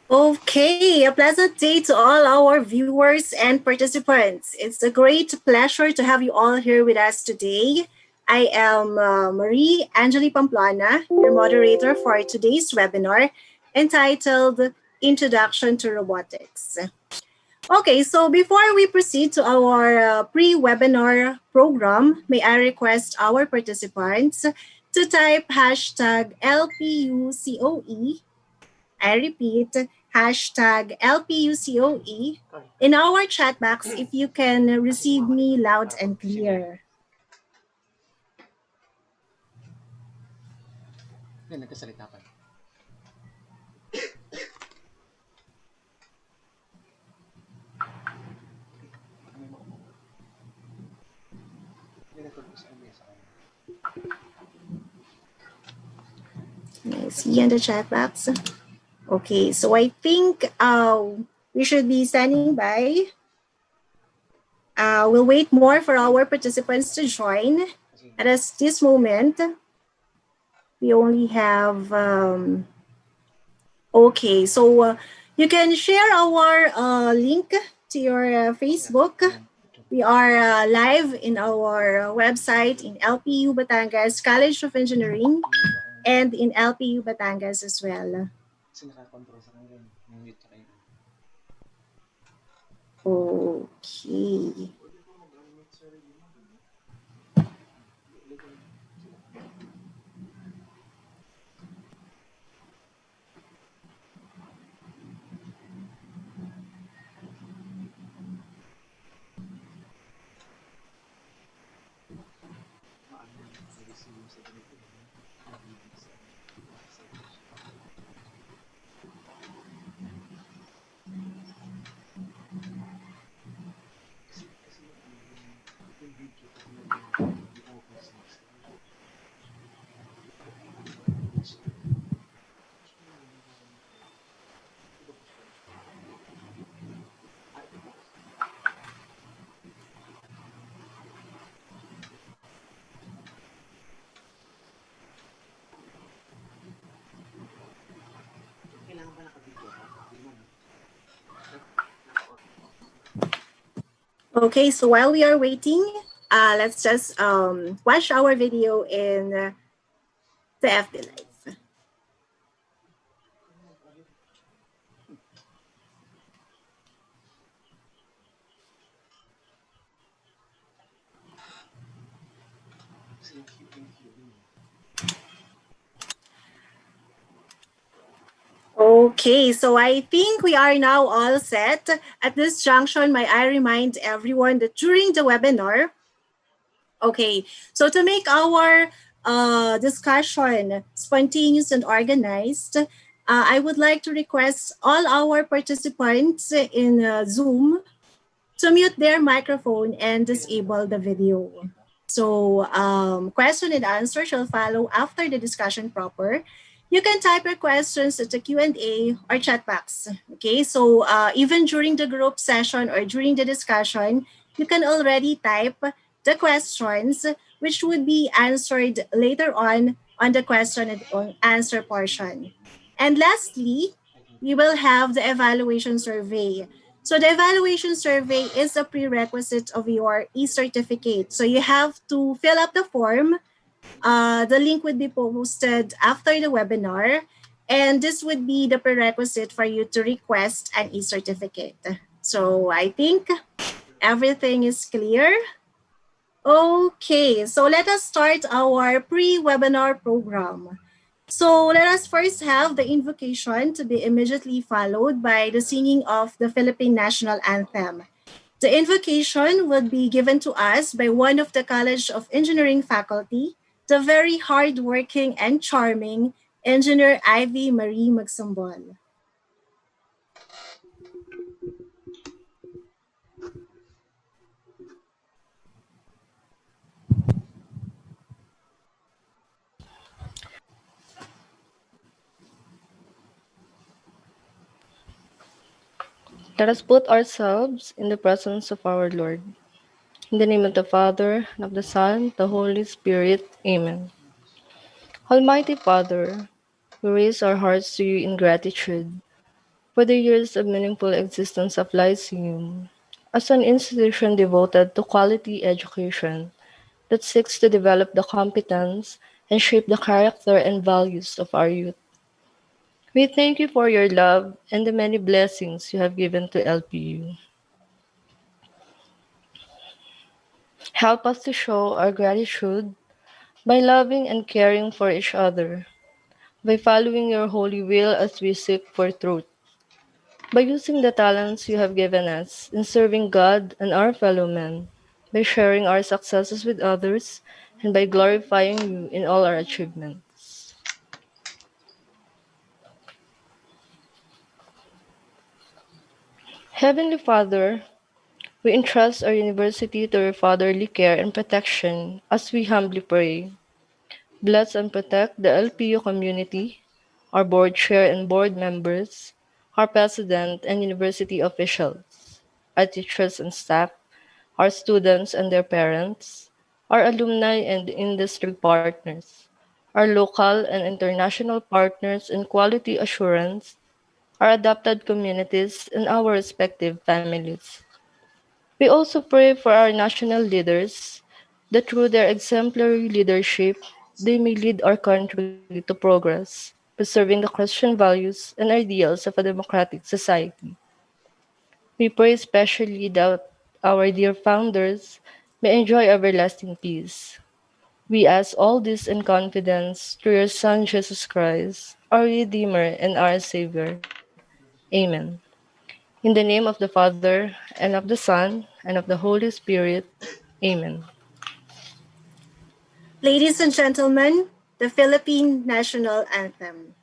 Okay, a pleasant day to all our viewers and participants. It's a great pleasure to have you all here with us today. I am Marie Angeli Pamplona, your moderator for today's webinar entitled Introduction to Robotics. Okay, so before we proceed to our pre-webinar program, may I request our participants to type hashtag LPUCOE. I repeat, hashtag LPUCOE in our chat box if you can receive me loud and clear. Nagkasalita pa. I see in the chat box. Okay, so I think we should be standing by. We'll wait more for our participants to join. At this moment, we only have, okay, so you can share our link to your Facebook. We are live in our website in LPU Batangas College of Engineering and in LPU Batangas as well. Okay. Okay, so while we are waiting, let's just watch our video in the FB Live. Okay, so I think we are now all set. At this junction, may I remind everyone that during the webinar, okay, so to make our discussion spontaneous and organized, I would like to request all our participants in Zoom to mute their microphone and disable the video. So question and answer shall follow after the discussion proper. You can type your questions at the Q&A or chat box. Okay, so even during the group session or during the discussion, you can already type the questions which would be answered later on the question and answer portion. And lastly, we will have the evaluation survey. So the evaluation survey is a prerequisite of your e-certificate. So you have to fill up the form. The link would be posted after the webinar. And this would be the prerequisite for you to request an e-certificate. So I think everything is clear. Okay, so let us start our pre-webinar program. So let us first have the invocation to be immediately followed by the singing of the Philippine National Anthem. The invocation would be given to us by one of the College of Engineering faculty, the very hardworking and charming Engineer Ivy Marie Magsambol. Let us put ourselves in the presence of our Lord. In the name of the Father, and of the Son, the Holy Spirit. Amen. Almighty Father, we raise our hearts to you in gratitude for the years of meaningful existence of Lyceum as an institution devoted to quality education that seeks to develop the competence and shape the character and values of our youth. We thank you for your love and the many blessings you have given to LPU. Help us to show our gratitude by loving and caring for each other, by following your holy will as we seek for truth, by using the talents you have given us in serving God and our fellow men, by sharing our successes with others, and by glorifying you in all our achievements. Heavenly Father, we entrust our university to your fatherly care and protection as we humbly pray. Bless and protect the LPU community, our board chair and board members, our president and university officials, our teachers and staff, our students and their parents, our alumni and industry partners, our local and international partners in quality assurance, our adopted communities, and our respective families. We also pray for our national leaders that through their exemplary leadership, they may lead our country to progress, preserving the Christian values and ideals of a democratic society. We pray especially that our dear founders may enjoy everlasting peace. We ask all this in confidence through your Son Jesus Christ, our Redeemer and our Savior. Amen. In the name of the Father, and of the Son, and of the Holy Spirit. Amen. Ladies and gentlemen, the Philippine National Anthem.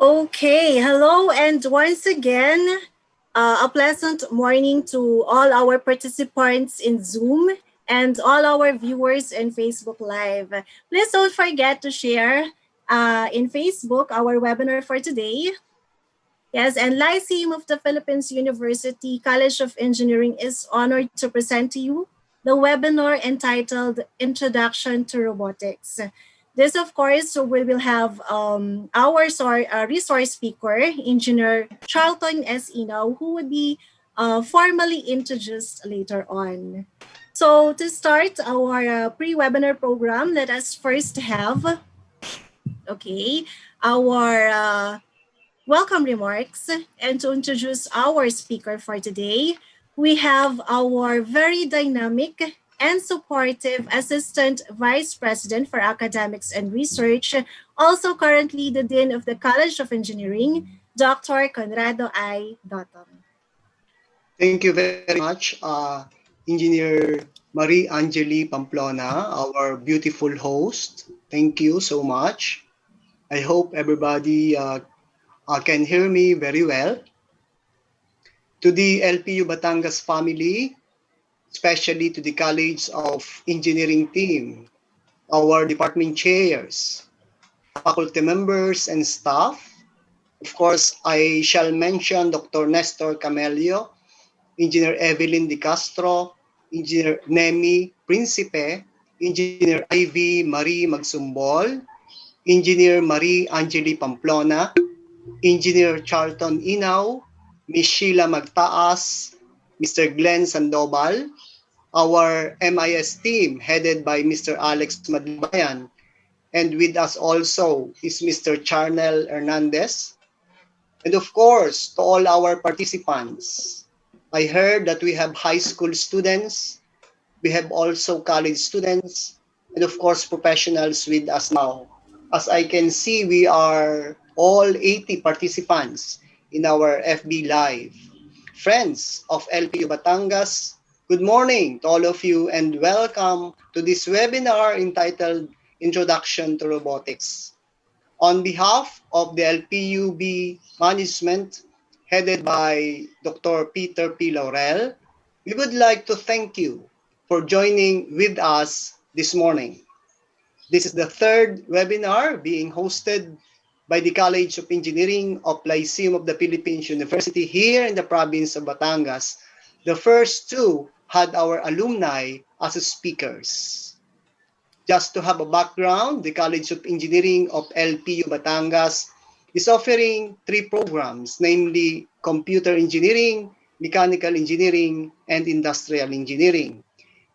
Okay, hello, and once again, a pleasant morning to all our participants in Zoom and all our viewers in Facebook Live. Please don't forget to share in Facebook our webinar for today. Yes, and Lyceum of the Philippines University College of Engineering is honored to present to you the webinar entitled Introduction to Robotics. This, of course, so we will have our resource speaker, Engineer Charlton S. Inao, who would be formally introduced later on. So to start our pre-webinar program, let us first have, okay, our welcome remarks. And to introduce our speaker for today, we have our very dynamic and supportive Assistant Vice President for Academics and Research, also currently the Dean of the College of Engineering, Dr. Conrado I. Dottom. Thank you very much, Engineer Marie Angeli Pamplona, our beautiful host. Thank you so much. I hope everybody can hear me very well. To the LPU Batangas family, especially to the College of Engineering team, our department chairs, faculty members, and staff. Of course, I shall mention Dr. Nestor Camelio, Engineer Evelyn Di Castro, Engineer Nemi Principe, Engineer Ivy Marie Magsumbol, Engineer Marie Angeli Pamplona, Engineer Charlton Inao, Ms. Sheila Magtaas, Mr. Glenn Sandoval, our MIS team headed by Mr. Alex Madlibayan, and with us also is Mr. Charnel Hernandez, and of course, to all our participants. I heard that we have high school students, we have also college students, and of course, professionals with us now. As I can see, we are all 80 participants in our FB Live. Friends of LPU Batangas, good morning to all of you and welcome to this webinar entitled Introduction to Robotics. On behalf of the LPUB management, headed by Dr. Peter P. Laurel, we would like to thank you for joining with us this morning. This is the third webinar being hosted by the College of Engineering of Lyceum of the Philippines University here in the province of Batangas. The first two had our alumni as speakers. Just to have a background, the College of Engineering of LPU Batangas is offering three programs, namely Computer Engineering, Mechanical Engineering, and Industrial Engineering.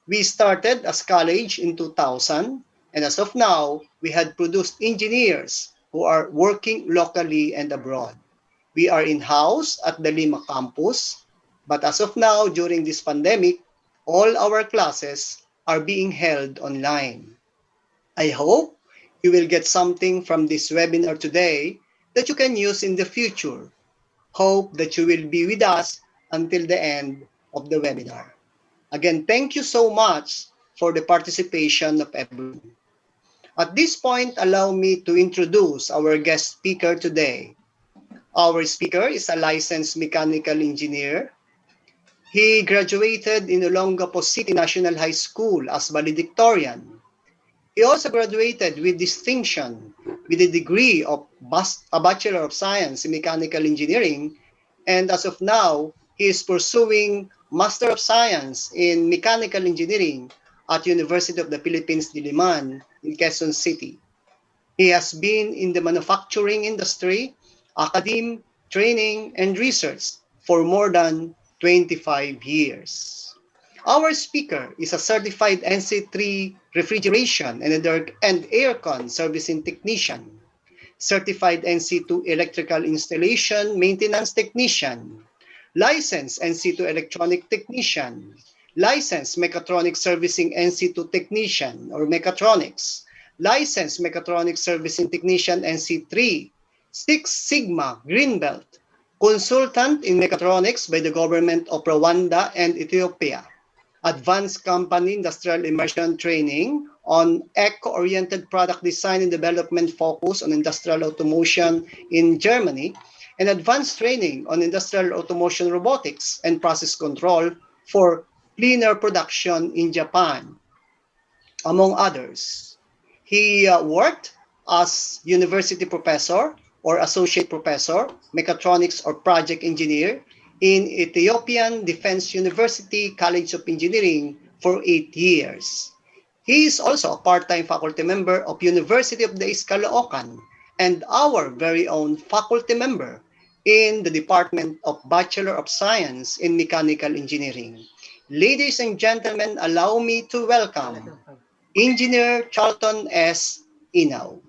We started as college in 2000, and as of now, we had produced engineers who are working locally and abroad. We are in-house at the Lima campus, but as of now, during this pandemic, all our classes are being held online. I hope you will get something from this webinar today that you can use in the future. Hope that you will be with us until the end of the webinar. Again, thank you so much for the participation of everyone. At this point, allow me to introduce our guest speaker today. Our speaker is a licensed mechanical engineer. He graduated in Olongapo City National High School as valedictorian. He also graduated with distinction with a degree of a Bachelor of Science in Mechanical Engineering, and as of now, he is pursuing Master of Science in Mechanical Engineering at University of the Philippines, Diliman in Quezon City. He has been in the manufacturing industry, academe, training, and research for more than 25 years. Our speaker is a certified NC3 refrigeration and aircon servicing technician, certified NC2 electrical installation maintenance technician, licensed NC2 electronic technician, licensed mechatronic servicing NC2 technician or mechatronics, licensed mechatronic servicing technician NC3, Six Sigma Green Belt, consultant in mechatronics by the government of Rwanda and Ethiopia, advanced company industrial immersion training on eco-oriented product design and development focus on industrial automation in Germany, and advanced training on industrial automation robotics and process control for cleaner production in Japan, among others. He worked as university professor or associate professor, mechatronics or project engineer in Ethiopian Defense University College of Engineering for 8 years. He is also a part-time faculty member of University of the East Caloocan and our very own faculty member in the Department of Bachelor of Science in Mechanical Engineering. Ladies and gentlemen, allow me to welcome Engineer Charlton S. Inao.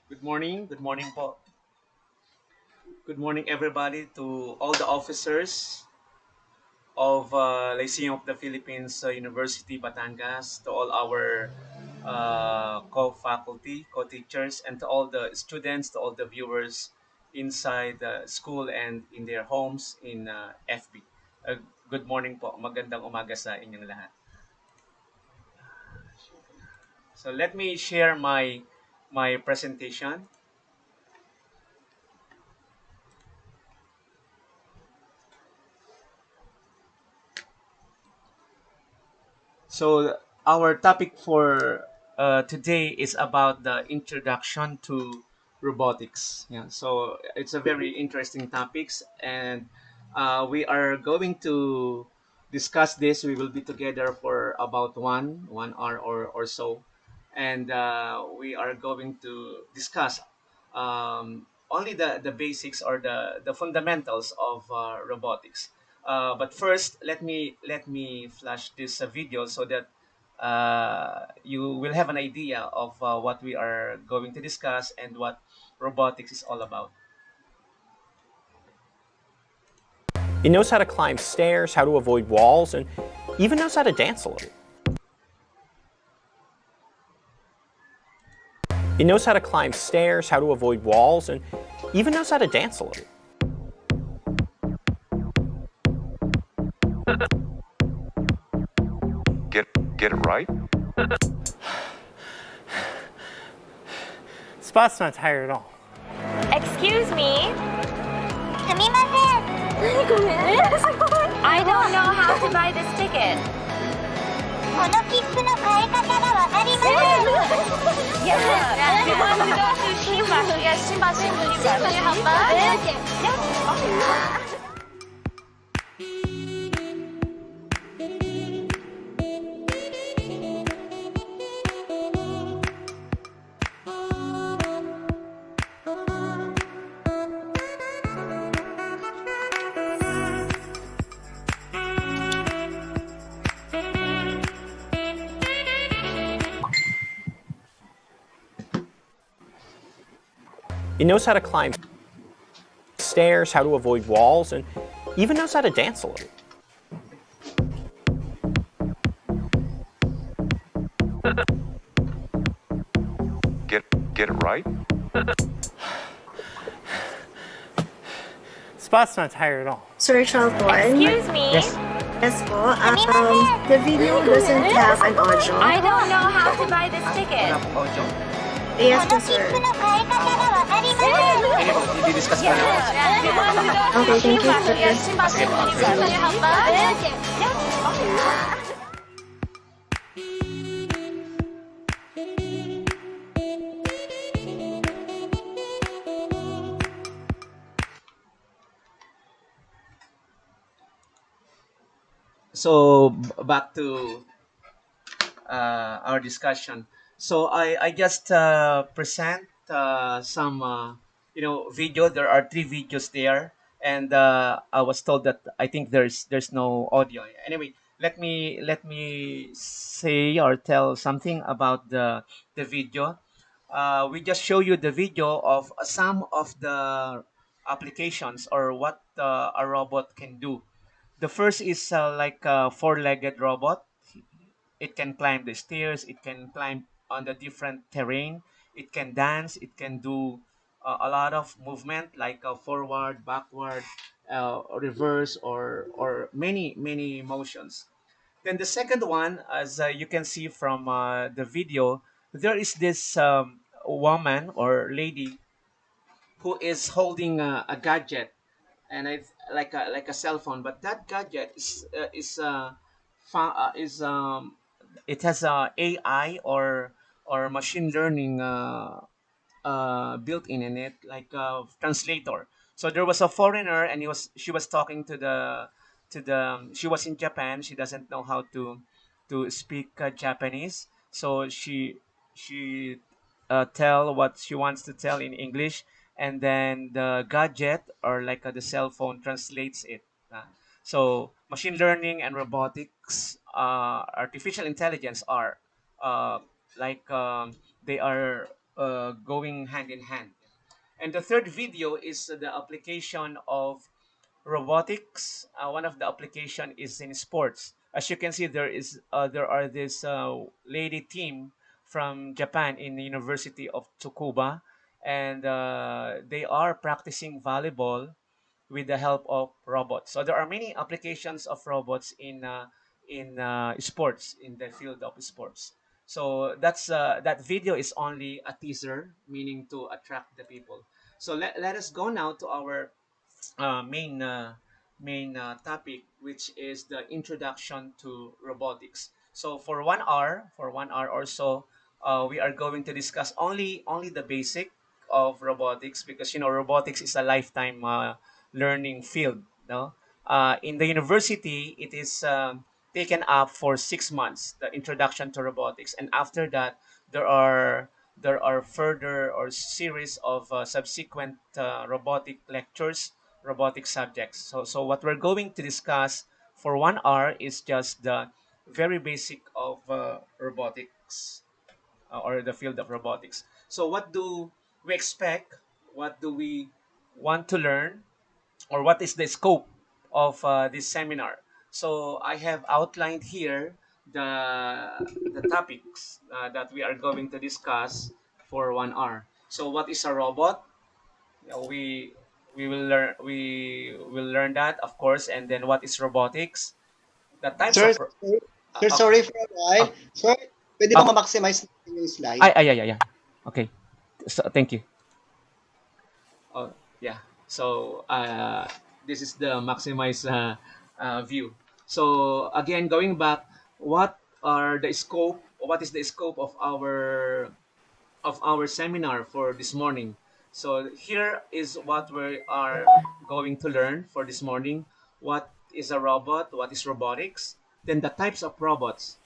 Good morning. Good morning po. Good morning everybody to all the officers of Lyceum of the Philippines University Batangas, to all our co-faculty, co-teachers, and to all the students, to all the viewers inside the school and in their homes in FB. Good morning po. Magandang umaga sa inyong lahat. So let me share my presentation. So our topic for today is about the introduction to robotics. Yeah, so it's a very interesting topics, and we are going to discuss this. We will be together for about 1 hour or so, and we are going to discuss only the basics or the fundamentals of robotics. But first, let me flash this video so that you will have an idea of what we are going to discuss and what robotics is all about. He knows how to climb stairs, how to avoid walls, and even knows how to dance a little. He knows how to climb stairs, how to avoid walls, and even knows how to dance a little. Get it right? Spot's not tired at all. Excuse me? すみません。何これ？I don't know how to buy this ticket. この切符の買い方がわかりません。Yeah, we want to go to Shima. Yeah, Shima, Shima. Can you help us? Yeah. He knows how to climb stairs, how to avoid walls, and even knows how to dance a little. Get it right? Spot's not tired at all. Sir Charlton. Excuse me? Yes po. The video doesn't have an audio. I don't know how to buy this ticket. Wala pong audio? Yes po, sir. この切符の買い方がわかりません。 Hindi po, i-discuss pa Yeah, naman. we want to go to Okay, thank you Shima. for Yeah, this. Shima, Shima. Can you help us? Yeah. So back to our discussion. So I just present some video. There are three videos there, and I was told that I think there's no audio. Anyway, let me say or tell something about the video. We just show you the video of some of the applications or what a robot can do. The first is like a four-legged robot. It can climb the stairs. It can climb on the different terrain. It can dance. It can do a lot of movement like forward, backward, reverse, or many motions. Then the second one, as you can see from the video, there is this woman or lady who is holding a gadget, and it's like a cell phone. But that gadget is it has a AI or machine learning built in it, like a translator. So there was a foreigner, and she was talking to the she was in Japan. She doesn't know how to speak Japanese, so she tell what she wants to tell in English, and then the gadget or like the cell phone translates it. So machine learning and robotics, artificial intelligence are uh, like they are going hand in hand. And the third video is the application of robotics. One of the application is in sports. As you can see, there are this lady team from Japan in the University of Tsukuba, and they are practicing volleyball with the help of robots. So there are many applications of robots in sports, in the field of sports. So that video is only a teaser, meaning to attract the people. So let us go now to our uh, main uh, main topic, which is the introduction to robotics. So for 1 hour or so, we are going to discuss only the basic of robotics, because robotics is a lifetime learning field. No, in the university it is taken up for 6 months, the introduction to robotics, and after that there are further or series of subsequent robotic lectures, robotic subjects. So what we're going to discuss for 1 hour is just the very basic of robotics, or the field of robotics. So what do we expect? What do we want to learn? Or what is the scope of this seminar? So I have outlined here the topics that we are going to discuss for 1 hour. So what is a robot? We will learn that, of course, and then what is robotics? The types Sir, of sir, okay. sorry for a while. Oh, Sir, pwede ba oh, ma-maximize natin yung slide? yeah. Okay. So thank you. Oh, yeah. So this is the maximize view. So again, going back, what is the scope of our seminar for this morning? So here is what we are going to learn for this morning. What is a robot? What is robotics? Then the types of robots,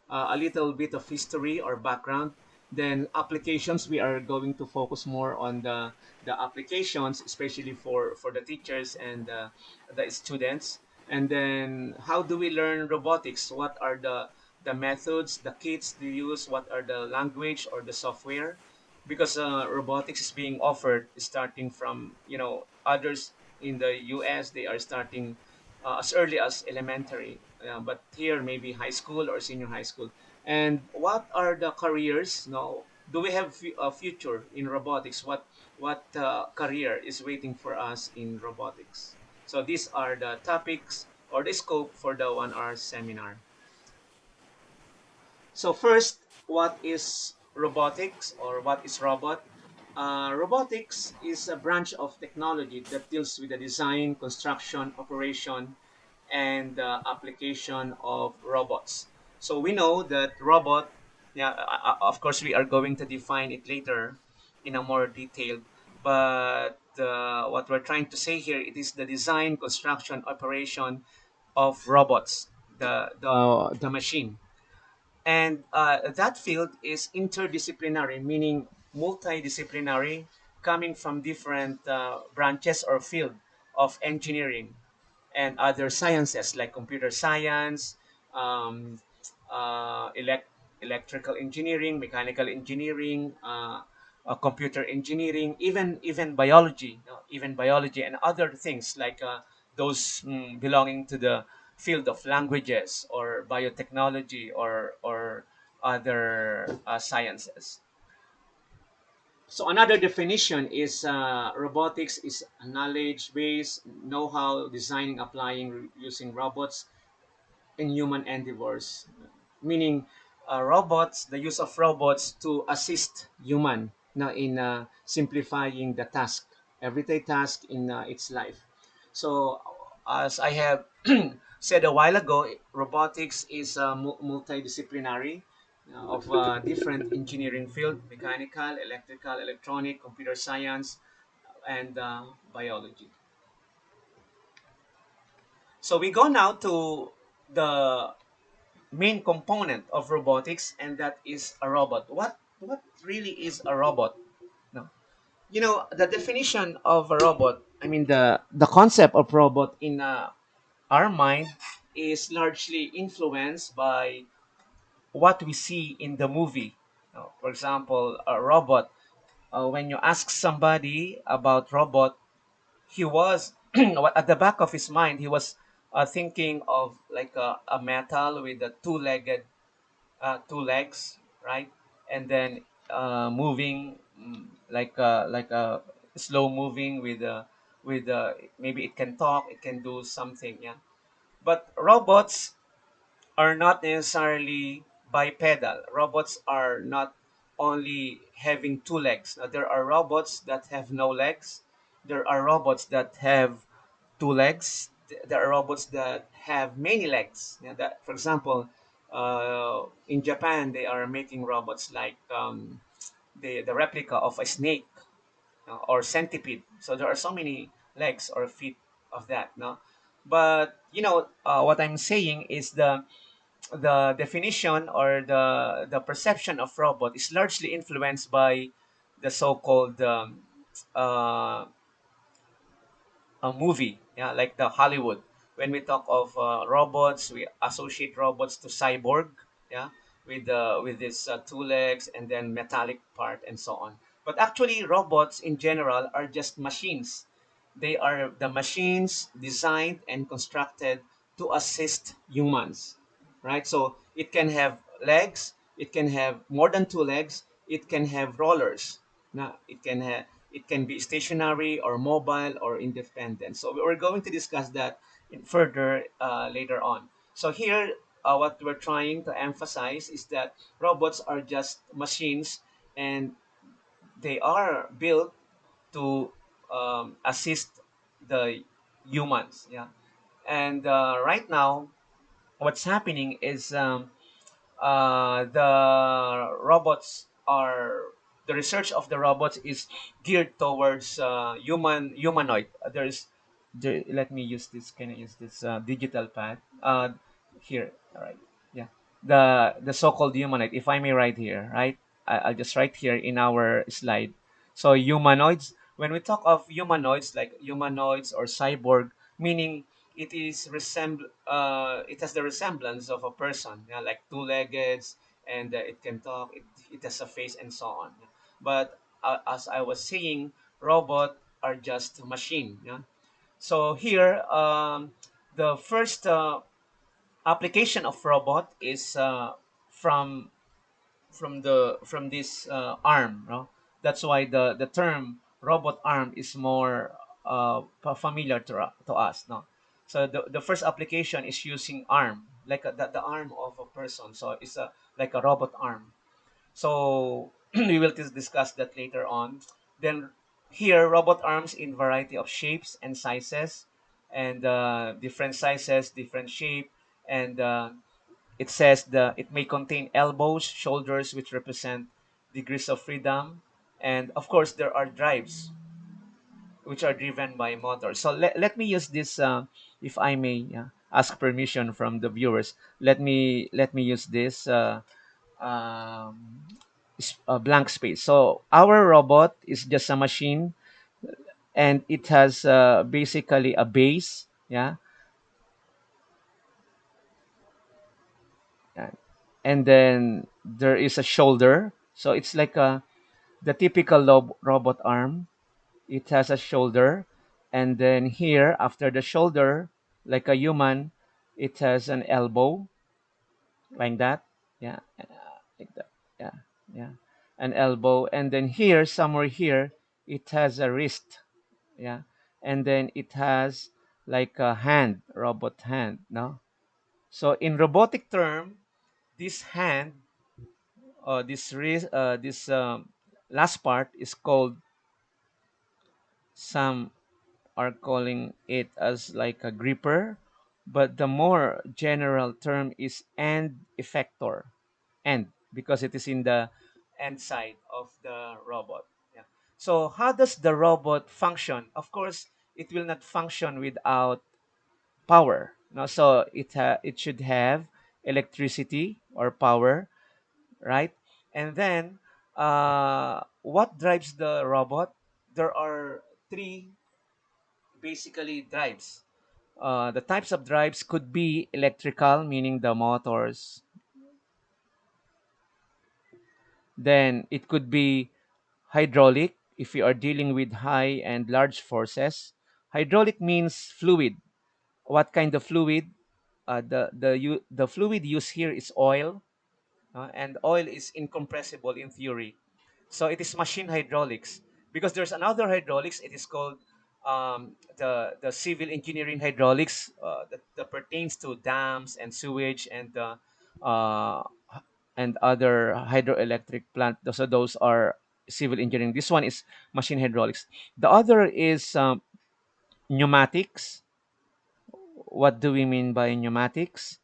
a little bit of history or background. Then applications, we are going to focus more on the applications, especially for the teachers and the students. And then how do we learn robotics? What are the methods, the kits they use? What are the language or the software? Because robotics is being offered starting from others in the US. They are starting as early as elementary, but here maybe high school or senior high school. And what are the careers? No, do we have a future in robotics? What career is waiting for us in robotics? So these are the topics or the scope for the 1 hour seminar. So first, what is robotics, or what is robot? Robotics is a branch of technology that deals with the design, construction, operation, and application of robots. So we know that robot, yeah, of course we are going to define it later in a more detailed, but what we're trying to say here, it is the design, construction, operation of robots, the machine. And that field is interdisciplinary, meaning multidisciplinary, coming from different branches or field of engineering and other sciences like computer science, um, electrical engineering, mechanical engineering, computer engineering, even biology, even biology and other things like those belonging to the field of languages or biotechnology or other sciences. So another definition is robotics is a knowledge-based know-how designing, applying, using robots in human endeavors, meaning robots, the use of robots to assist human now in simplifying the task, everyday task in its life. So as I have said a while ago, robotics is multidisciplinary of different engineering field: mechanical, electrical, electronic, computer science, and biology. So we go now to the main component of robotics, and that is a robot. What really is a robot? No, the definition of a robot. I mean, the concept of robot in our mind is largely influenced by what we see in the movie. For example, a robot. When you ask somebody about robot, he was at the back of his mind. He was thinking of like a metal with a two legs, right? And then moving like a slow moving with maybe it can talk, it can do something. Yeah, but robots are not necessarily bipedal. Robots are not only having two legs. Now, there are robots that have no legs. There are robots that have two legs. There are robots that have many legs. Yeah, that, for example, in Japan, they are making robots like the replica of a snake or centipede. So there are so many legs or feet of that. No, but what I'm saying is the definition or the perception of robot is largely influenced by the so-called uh, a movie, yeah, like the Hollywood. When we talk of robots, we associate robots to cyborg, yeah, with this two legs and then metallic part and so on. But actually, robots in general are just machines. They are the machines designed and constructed to assist humans, right? So it can have legs, it can have more than two legs, it can have rollers. Now it can be stationary or mobile or independent. So we're going to discuss that in further later on. So here, what we're trying to emphasize is that robots are just machines, and they are built to assist the humans. Yeah, and right now, what's happening is the research of the robots is geared towards humanoid. Let me use this. Can I use this digital pad? Here, all right. Yeah, the so-called humanoid. If I may write here, right? I'll just write here in our slide. So humanoids. When we talk of humanoids, like humanoids or cyborg, meaning it has the resemblance of a person, yeah, like two-legged, and it can talk, it has a face and so on. But as I was saying, robot are just machine. Yeah. So here, the first application of robot is from from this arm, no? That's why the term robot arm is more familiar to us, no? So the first application is using arm, like the arm of a person. So it's like a robot arm. So we will discuss that later on. Then here, robot arms in variety of shapes and sizes, and different sizes, different shape, and it says it may contain elbows, shoulders, which represent degrees of freedom, and of course there are drives which are driven by motors. So let me use this, if I may, ask permission from the viewers. Let me use this um, blank space. So our robot is just a machine, and it has basically a base, yeah, and and then there is a shoulder. So it's like the typical robot arm. It has a shoulder, and then here after the shoulder, like a human, it has an elbow, like that. Yeah, like that. Yeah, yeah, an elbow, and then here, somewhere here, it has a wrist. Yeah, and then it has like a hand, robot hand. No, so in robotic term, this hand, this wrist, this last part is called, some are calling it as like a gripper, but the more general term is end effector. End, because it is in the end side of the robot. Yeah. So how does the robot function? Of course, it will not function without power. No, so it should have electricity or power, right? And then what drives the robot? There are three basically drives. The types of drives could be electrical, meaning the motors. Then it could be hydraulic, if you are dealing with high and large forces. Hydraulic means fluid. What kind of fluid? The fluid used here is oil, and oil is incompressible in theory. So it is machine hydraulics, because there's another hydraulics. It is called the civil engineering hydraulics, that pertains to dams and sewage uh, and other hydroelectric plant. So those are civil engineering. This one is machine hydraulics. The other is pneumatics. What do we mean by pneumatics?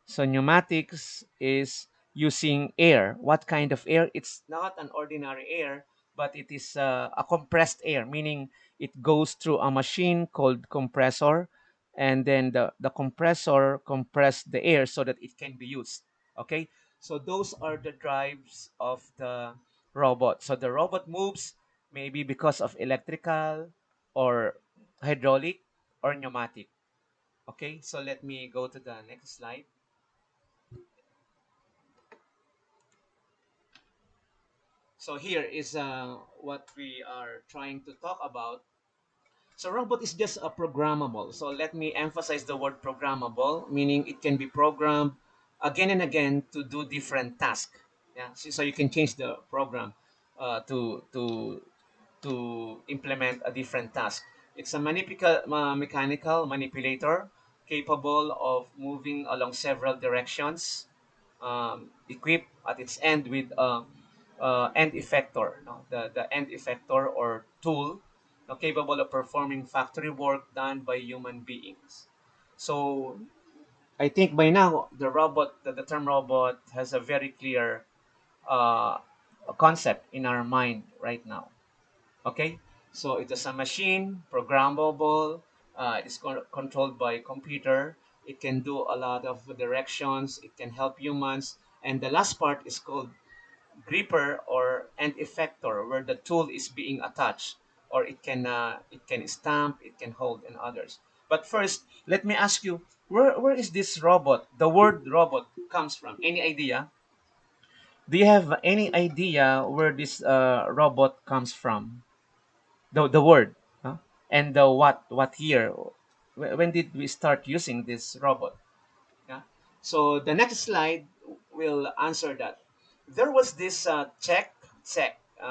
So pneumatics is using air. What kind of air? It's not an ordinary air, but it is a compressed air, meaning it goes through a machine called compressor, and then the compressor compress the air so that it can be used. Okay, so those are the drives of the robot. So the robot moves maybe because of electrical or hydraulic or pneumatic. Okay, so let me go to the next slide. So here is what we are trying to talk about. So robot is just a programmable. So let me emphasize the word programmable, meaning it can be programmed again and again to do different tasks. Yeah, so you can change the program to implement a different task. It's a mechanical manipulator capable of moving along several directions, equipped at its end with end effector, no? The end effector or tool, no, capable of performing factory work done by human beings. So I think by now the term robot has a very clear uh, concept in our mind right now. Okay, so it is a machine, programmable. It's controlled by computer. It can do a lot of directions. It can help humans. And the last part is called gripper or end effector, where the tool is being attached, or it can stamp, it can hold, and others. But first, let me ask you, where is this robot? The word robot comes from. Any idea? Do you have any idea where this robot comes from? The word, huh? And the what year? When did we start using this robot? Yeah. So the next slide will answer that. There was this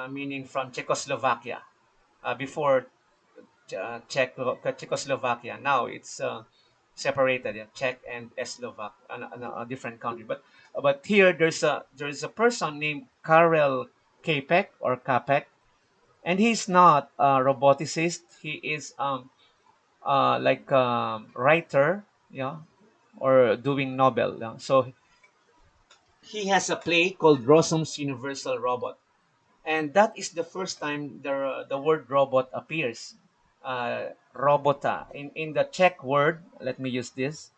meaning from Czechoslovakia, before Czechoslovakia. Now it's separated, yeah, Czech and Slovak, a different country. But here there's a person named Karel Kapek or Kapek, and he's not a roboticist. He is like writer, yeah, or doing novel. Yeah. So he has a play called Rossum's Universal Robot, and that is the first time the word robot appears. Robota in the Czech word. Let me use this.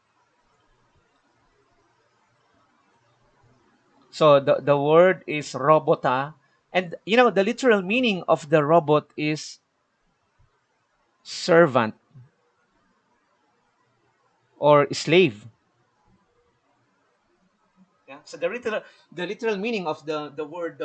So the word is robota, and the literal meaning of the robot is servant or slave. Yeah. So the literal meaning of the word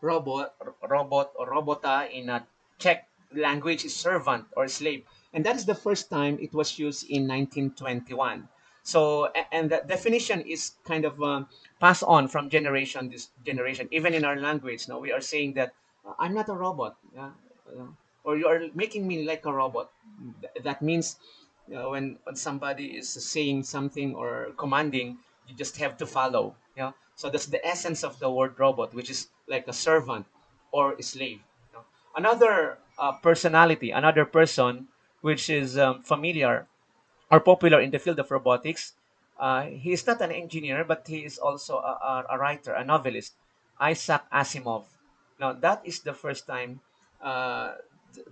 robot or robota in a Czech language is servant or slave, and that is the first time it was used in 1921. So and the definition is kind of passed on from generation this generation. Even in our language, now we are saying that I'm not a robot, yeah? Or you are making me like a robot. That means when somebody is saying something or commanding, you just have to follow. Yeah. So that's the essence of the word robot, which is like a servant or a slave. Another personality, another person which is familiar or popular in the field of robotics. He is not an engineer, but he is also a writer, a novelist, Isaac Asimov. Now, that is the first time uh,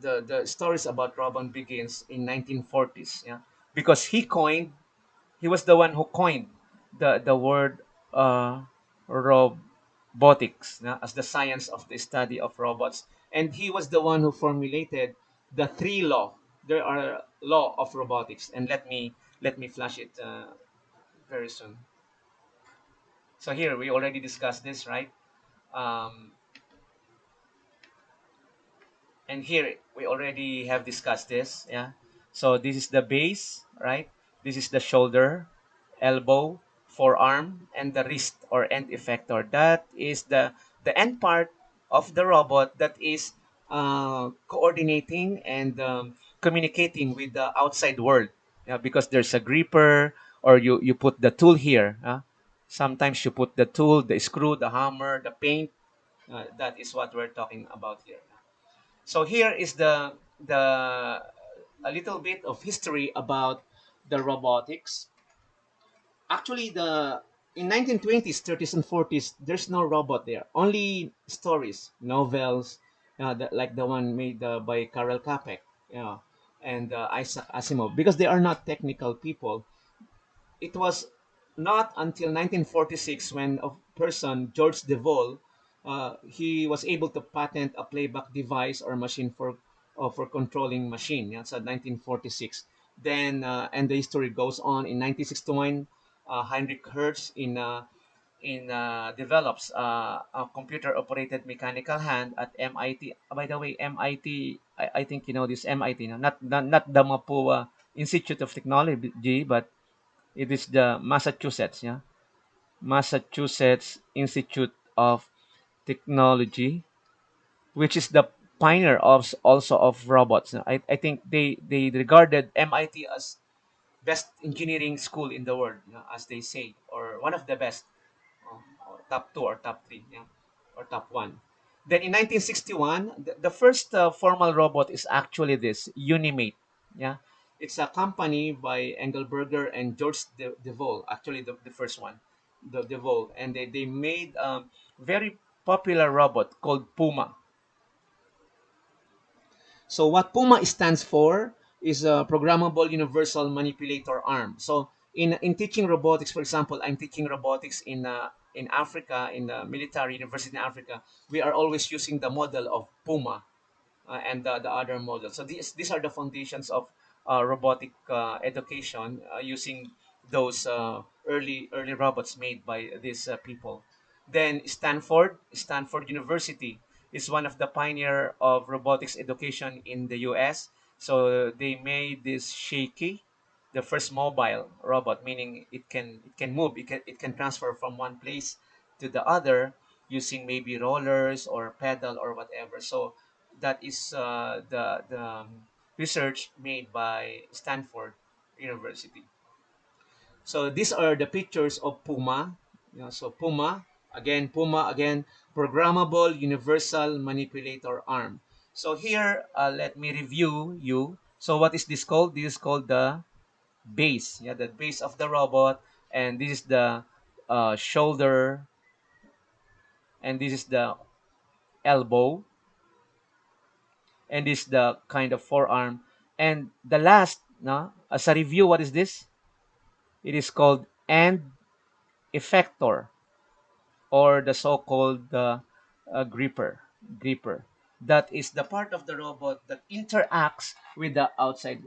the stories about robot begins in 1940s. Yeah, because he was the one who coined the word robotics, as the science of the study of robots, and he was the one who formulated the three law. There are law of robotics, and let me flash it very soon. So here we already discussed this, right? Um, and here we already have discussed this, yeah. So this is the base, right? This is the shoulder, elbow, forearm, and the wrist or end effector. That is the end part. of the robot that is coordinating and communicating with the outside world. Yeah, because there's a gripper, or you put the tool here. Sometimes you put the tool, the screw, the hammer, the paint. That is what we're talking about here. So here is the a little bit of history about the robotics. Actually, the in 1920s, 30s, and 40s, there's no robot there. Only stories, novels, like the one made by Karel Capek, and Isaac Asimov, because they are not technical people. It was not until 1946 when a person, George DeVol, he was able to patent a playback device or machine for controlling machine. Yeah, so 1946. Then and the history goes on. In 1961, Heinrich Hertz develops a computer operated mechanical hand at MIT. By the way, MIT, I think you know this MIT, no? Not the Mapua Institute of Technology, but it is the Massachusetts, yeah, Massachusetts Institute of Technology, which is the pioneer of also of robots. I think they regarded MIT as best engineering school in the world, as they say, or one of the best, or top two or top three, yeah, or top one. Then in 1961, the first formal robot is actually this Unimate. Yeah, it's a company by Engelberger and George DeVol. Actually, the first one, the DeVol, and they made a very popular robot called Puma. So what Puma stands for is a programmable universal manipulator arm. So in teaching robotics, for example, I'm teaching robotics in Africa, in the military university in Africa. We are always using the model of Puma, and the other models. So these are the foundations of robotic education, using those early robots made by these people. Then Stanford University is one of the pioneer of robotics education in the U.S. So they made this Shaky, the first mobile robot, meaning it can move, it can transfer from one place to the other using maybe rollers or pedal or whatever. So that is the research made by Stanford University. So these are the pictures of Puma. So Puma again, programmable universal manipulator arm. So here, let me review you. So what is this called? This is called the base. Yeah, the base of the robot, and this is the shoulder, and this is the elbow, and this is the kind of forearm. And the last, no, as a review, what is this? It is called end effector, or the so-called gripper. That is the part of the robot that interacts with the outside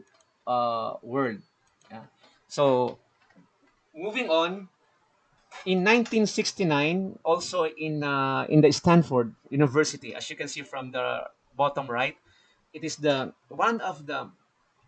world. Yeah. So moving on, in 1969, also in the Stanford University, as you can see from the bottom right, it is the one of the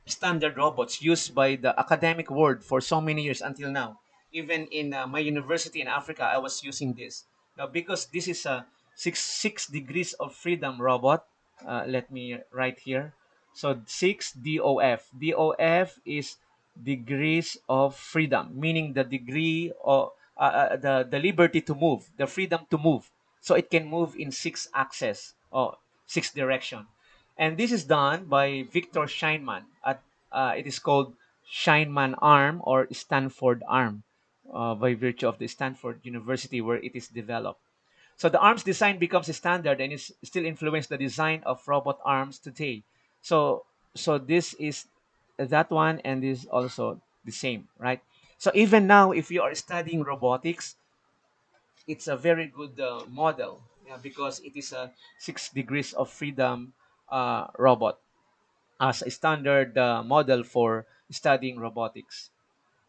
standard robots used by the academic world for so many years until now. Even in my university in Africa, I was using this. Now, because this is a six degrees of freedom robot, let me write here. So 6 DOF. DOF is degrees of freedom, meaning the degree of the liberty to move, the freedom to move. So it can move in six axes or six direction. And this is done by Victor Scheinman. It is called Scheinman arm or Stanford arm, by virtue of the Stanford University where it is developed. So the arms design becomes a standard and is still influence the design of robot arms today. So so this is that one, and this is also the same, right? So even now, if you are studying robotics, it's a very good model, yeah, because it is a 6 degrees of freedom robot as a standard model for studying robotics.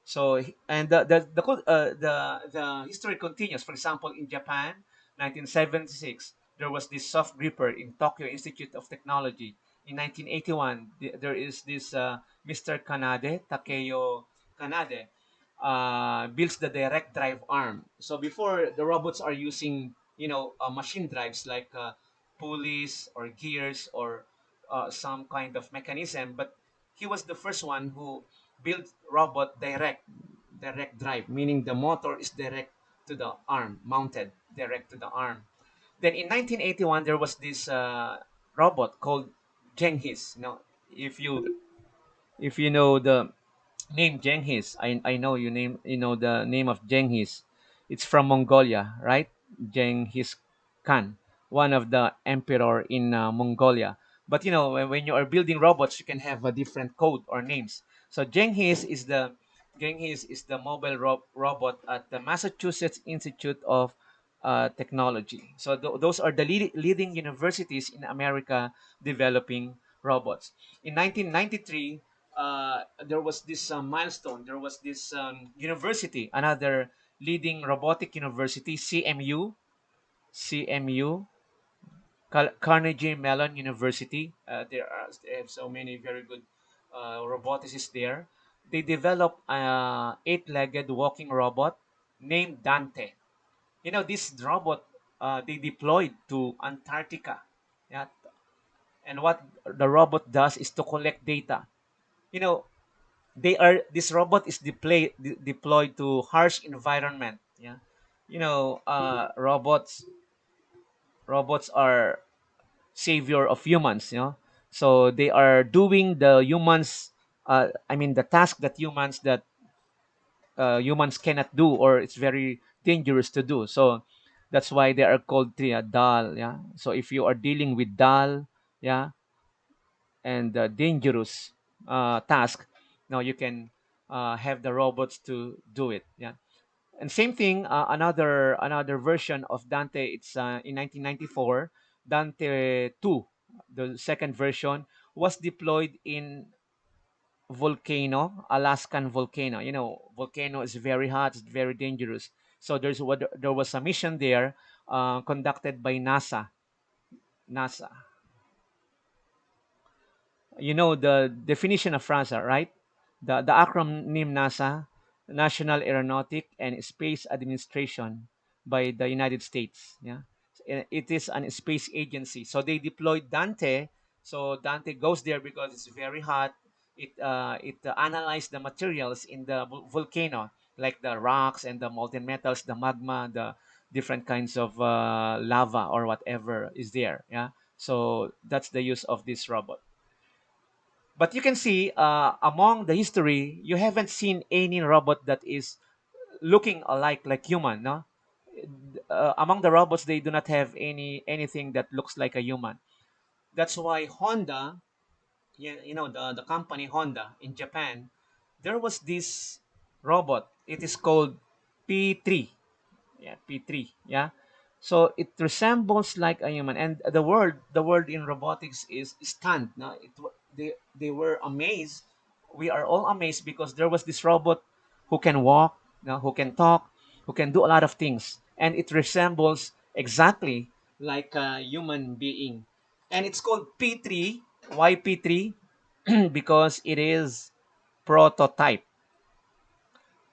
So and the history continues. For example, in Japan, 1976, there was this soft gripper in Tokyo Institute of Technology. In 1981, there is this Mr. Kanade, Takeyo Kanade, builds the direct drive arm. So before, the robots are using machine drives like pulleys or gears or some kind of mechanism, but he was the first one who built robot direct drive, meaning the motor is direct to the arm, mounted direct to the arm. Then in 1981, there was this robot called Genghis. If you if you know the name Genghis, I know you know the name of Genghis. It's from Mongolia, right? Genghis Khan, one of the emperor in Mongolia. But when you are building robots, you can have a different code or names. So Genghis is the mobile robot at the Massachusetts Institute of Technology. So those are the leading universities in America developing robots. In 1993, there was this milestone. There was this university, another leading robotic university, CMU, Carnegie Mellon University. They have so many very good roboticists there. They developed an eight-legged walking robot named Dante. This robot they deployed to Antarctica. Yeah, and what the robot does is to collect data. You know, this robot is deployed to harsh environment. Yeah, robots are savior of humans. So they are doing the humans. I mean, the task that humans cannot do, or it's very dangerous to do. So that's why they are called dal. Yeah. So if you are dealing with dal, yeah, and dangerous task, now you can have the robots to do it. Yeah. And same thing, another version of Dante. It's in 1994, Dante 2, the second version, was deployed in volcano, Alaskan volcano. Volcano is very hot, it's very dangerous. So there was a mission there conducted by NASA. You know the definition of NASA, right? The acronym NASA, National Aeronautic and Space Administration by the United States. Yeah, it is an space agency. So they deployed Dante. So Dante goes there because it's very hot. It analyzed the materials in the volcano, like the rocks and the molten metals, the magma, the different kinds of lava or whatever is there. Yeah. So that's the use of this robot. But you can see among the history, you haven't seen any robot that is looking alike like human. No, among the robots, they do not have anything that looks like a human. That's why Honda, the company Honda in Japan, there was this robot. It is called P3. Yeah, P3. Yeah. So it resembles like a human, and the word in robotics is stunned. No, they were amazed. We are all amazed because there was this robot who can walk, who can talk, who can do a lot of things, and it resembles exactly like a human being. And it's called P3. Why P3? Because it is prototype.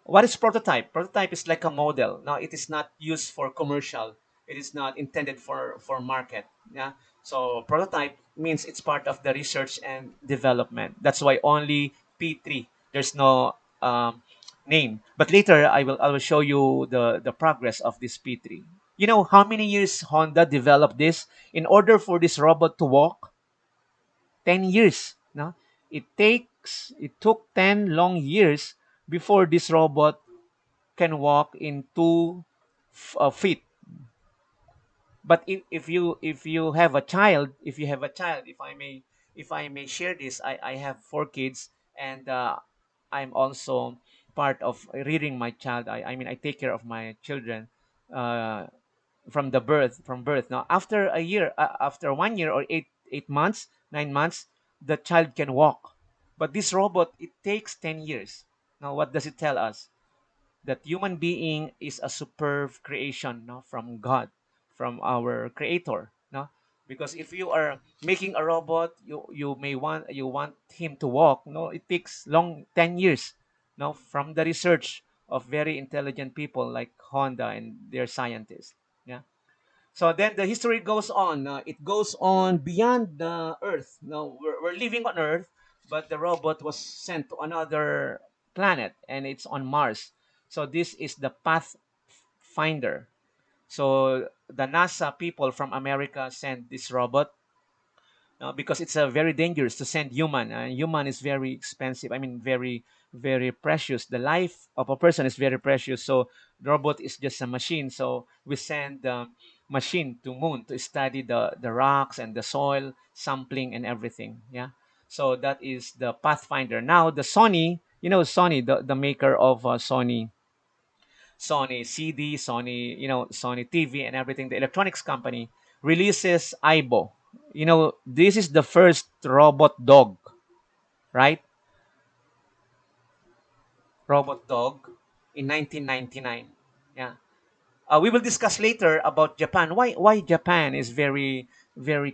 What is prototype? Prototype is like a model. Now it is not used for commercial. It is not intended for market. Yeah. So prototype means it's part of the research and development. That's why only P3. There's no name. But later I will show you the progress of this P3. You know how many years Honda developed this in order for this robot to walk? 10 years. No? It took 10 long years before this robot can walk in 2 feet. But if you have a child, if I may share this, I have 4 kids, and I'm also part of rearing my child. I mean, I take care of my children uh, from birth. Now after a year, after 1 year or 8 months, 9 months, the child can walk. But this robot, it takes 10 years. Now what does it tell us? That human being is a superb creation, no, from God, from our creator, no. Because if you are making a robot, you want him to walk, no, it takes long 10 years, no, from the research of very intelligent people like Honda and their scientists. Yeah. So then the history goes on. It goes on beyond the Earth. Now we're living on Earth, but the robot was sent to another planet, and it's on Mars. So this is the Pathfinder. So the NASA people from America sent this robot because it's very dangerous to send human. Human is very expensive. I mean, very precious. The life of a person is very precious. So the robot is just a machine. So we send the machine to moon to study the rocks and the soil sampling and everything. Yeah. So that is the Pathfinder. Now the Sony, Sony, the maker of Sony CD, Sony, Sony TV and everything, the electronics company releases Aibo. This is the first robot dog, right? Robot dog in 1999. Yeah. We will discuss later about Japan. Why Japan is very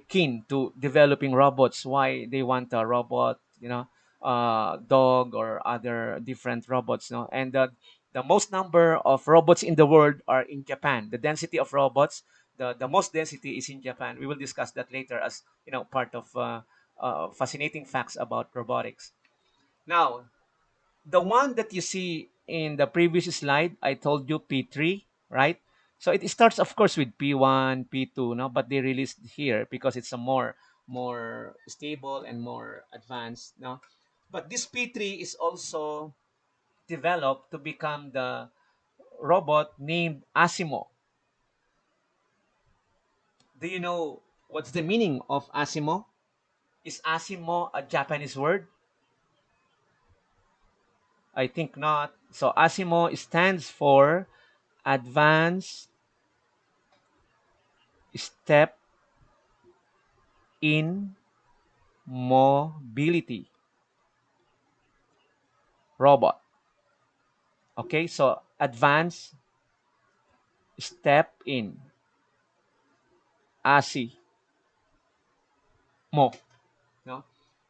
keen to developing robots? Why they want a robot, dog or other different robots, And the most number of robots in the world are in Japan. The density of robots, the most density is in Japan. We will discuss that later as part of fascinating facts about robotics. Now, the one that you see in the previous slide, I told you P3, right? So it starts, of course, with P1, P2, no, but they released here because it's a more stable and more advanced, no. But this P3 is also developed to become the robot named Asimo. Do you know what's the meaning of Asimo? Is Asimo a Japanese word? I think not. So Asimo stands for Advanced Step in Mobility Robot. Okay, so Advanced Step in Asimo. No?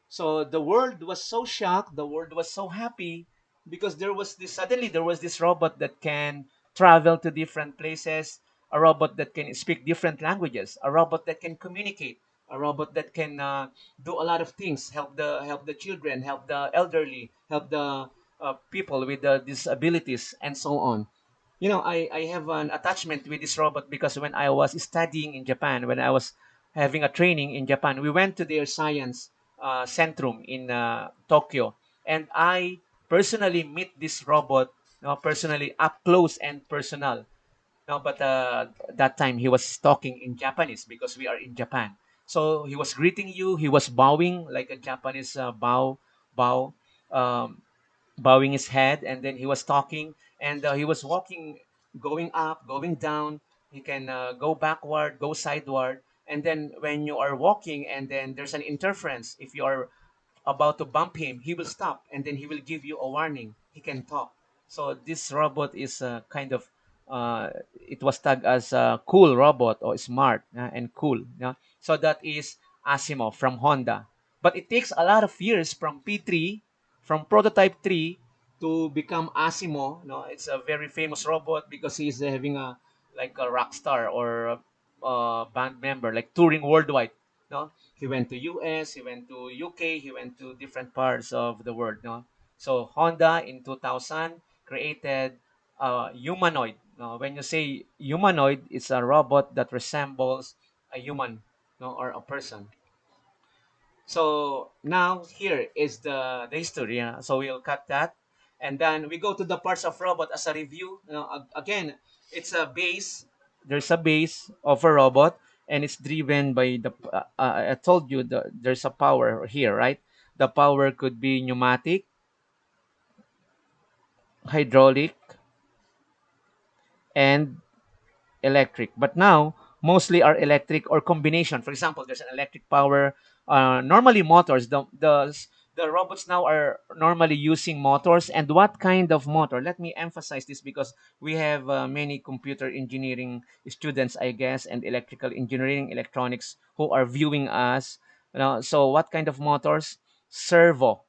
So the world was so shocked, the world was so happy because there was this robot that can travel to different places, a robot that can speak different languages, a robot that can communicate, a robot that can do a lot of things, help the children, help the elderly, help the people with the disabilities, and so on. I have an attachment with this robot because when I was studying in Japan, when I was having a training in Japan, we went to their science centrum in Tokyo, and I personally meet this robot, personally up close and personal. No, but that time he was talking in Japanese because we are in Japan. So he was greeting you. He was bowing like a Japanese bow. Um, Bowing his head, and then he was talking, and he was walking, going up, going down. He can go backward, go sideward, and then when you are walking and then there's an interference, if you are about to bump him, he will stop and then he will give you a warning. He can talk. So this robot is kind of it was tagged as a cool robot or smart and cool. Yeah? So that is Asimo from Honda. But it takes a lot of years from P3, from prototype 3 to become Asimo. No, it's a very famous robot because he's having a like a rock star or a band member, like touring worldwide. No, he went to US, he went to UK, he went to different parts of the world. No, so Honda in 2000 created a humanoid. When you say humanoid, it's a robot that resembles a human, no, or a person. So now here is the history. So we'll cut that. And then we go to the parts of robot as a review. Again, it's a base. There's a base of a robot, and it's driven by I told you there's a power here, right? The power could be pneumatic, hydraulic, and electric. But now, mostly are electric or combination. For example, there's an electric power. Normally, motors. The robots now are normally using motors. And what kind of motor? Let me emphasize this because we have many computer engineering students, I guess, and electrical engineering, electronics who are viewing us. So, what kind of motors? Servo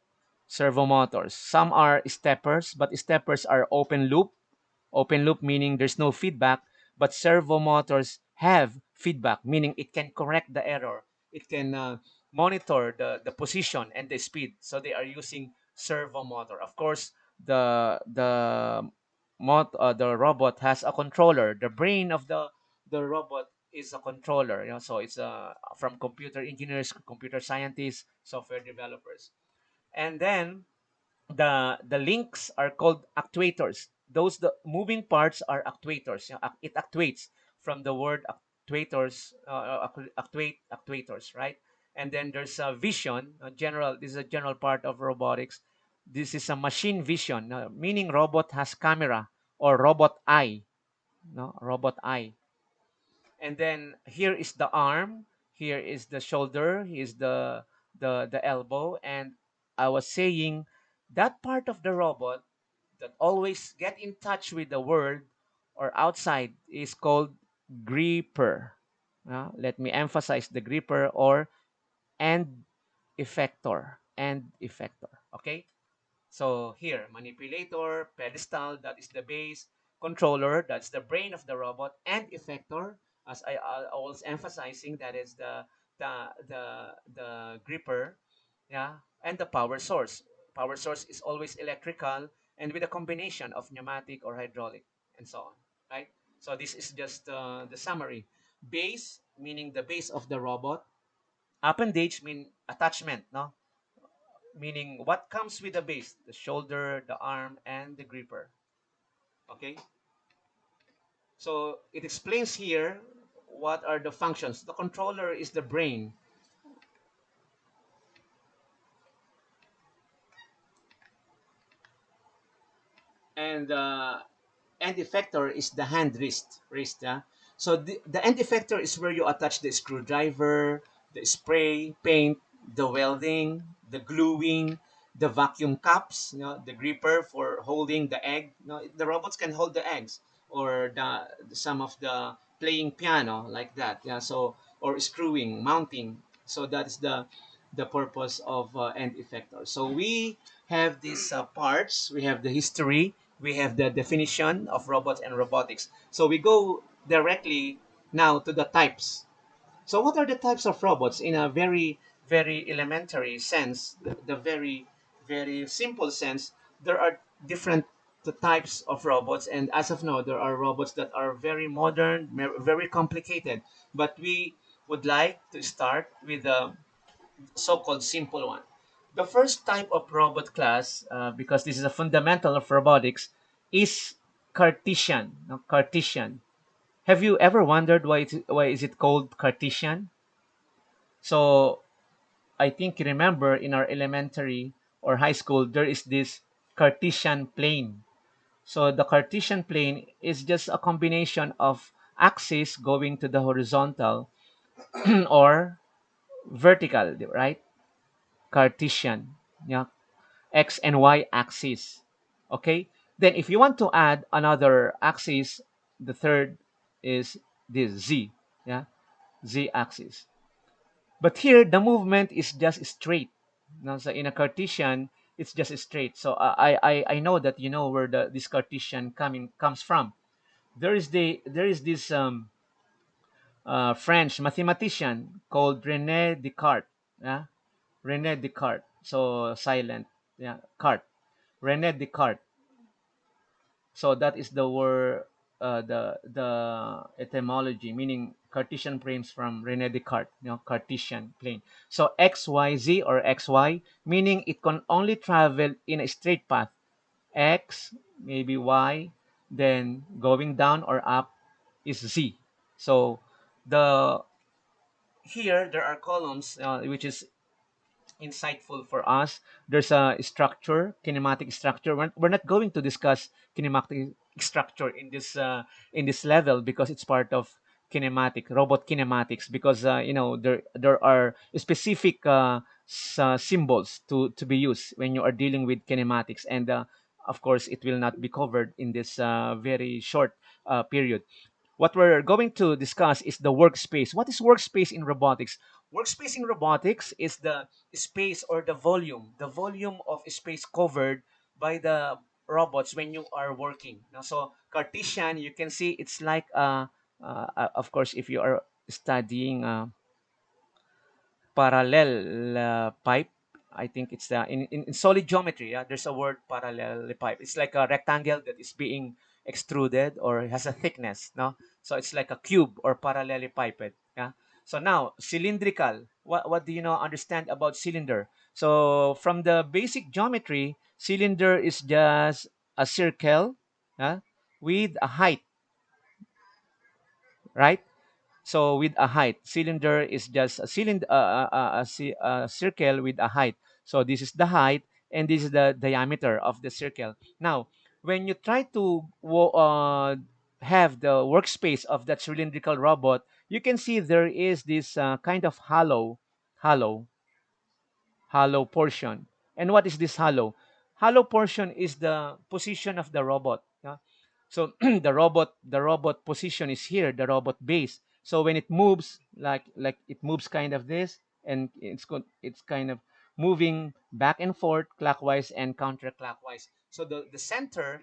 motors. Some are steppers, but steppers are open loop. Open loop meaning there's no feedback, but servo motors have feedback, meaning it can correct the error. It can monitor the position and the speed. So they are using servo motor. Of course, the robot has a controller. The brain of the robot is a controller. So it's from computer engineers, computer scientists, software developers, and then the links are called actuators. Those the moving parts are actuators. It actuates from the word actuators, actuators, right? And then there's a vision, a general. This is a general part of robotics. This is a machine vision, meaning robot has camera or robot eye. No, robot eye. And then here is the arm, here is the shoulder, here is the elbow. And I was saying that part of the robot that always get in touch with the world or outside is called gripper. Let me emphasize the gripper or and effector. Okay. So here, manipulator, pedestal, that is the base, controller, that's the brain of the robot, and effector, as I was emphasizing, that is the gripper, yeah, and the power source. Power source is always electrical and with a combination of pneumatic or hydraulic and so on, right? So this is just the summary. Base, meaning the base of the robot. Appendage mean attachment, no? Meaning what comes with the base, the shoulder, the arm, and the gripper. Okay, so it explains here what are the functions. The controller is the brain, and end effector is the hand wrist. Yeah. So the end effector is where you attach the screwdriver, the spray paint, the welding, the gluing, the vacuum cups, the gripper for holding the egg. The robots can hold the eggs, or some of the playing piano like that. Yeah. So, or screwing, mounting. So that is the purpose of end effector. So we have these parts. We have the history. We have the definition of robots and robotics. So we go directly now to the types. So what are the types of robots in a very, very elementary sense, the very, very simple sense? There are different types of robots, and as of now, there are robots that are very modern, very complicated. But we would like to start with the so-called simple one. The first type of robot class, because this is a fundamental of robotics, is Cartesian. Cartesian. Have you ever wondered why is it called Cartesian? So I think you remember in our elementary or high school there is this Cartesian plane. So the Cartesian plane is just a combination of axes going to the horizontal or vertical, right? Cartesian. Yeah, x and y axis. Okay, then if you want to add another axis, the third is this z. Yeah, z axis. But here the movement is just straight. So in a Cartesian it's just straight. So I know that you know where this Cartesian coming comes from. There is this French mathematician called René Descartes. Yeah, René Descartes. So silent. Yeah, Carte. René Descartes. So that is the word, the etymology, meaning Cartesian planes from René Descartes. Cartesian plane. So x y z or x y, meaning it can only travel in a straight path. X, maybe y, then going down or up is z. So the here there are columns, which is insightful for us. There's a structure, kinematic structure. We're not going to discuss kinematic structure in this level because it's part of robot kinematics. Because there are specific symbols to be used when you are dealing with kinematics, and of course it will not be covered in this very short period. What we're going to discuss is the workspace. What is workspace in robotics? Workspace in robotics is the space or the volume of space covered by the robots when you are working. So Cartesian, you can see it's like Of course, if you are studying parallel pipe, I think it's in solid geometry. Yeah, there's a word parallel pipe. It's like a rectangle that is being extruded or has a thickness. No, so it's like a cube or parallelepiped. Yeah. So now cylindrical. What do you know understand about cylinder? So from the basic geometry, cylinder is just a circle, yeah, with a height, right? So with a height, cylinder is just a cylinder, a circle with a height. So this is the height, and this is the diameter of the circle. Now, when you try to have the workspace of that cylindrical robot, you can see there is this kind of hollow, hollow portion. And what is this hollow? Hollow portion is the position of the robot. Yeah? So the robot position is here, the robot base. So when it moves, like it moves kind of this, and it's kind of moving back and forth, clockwise and counterclockwise. So the center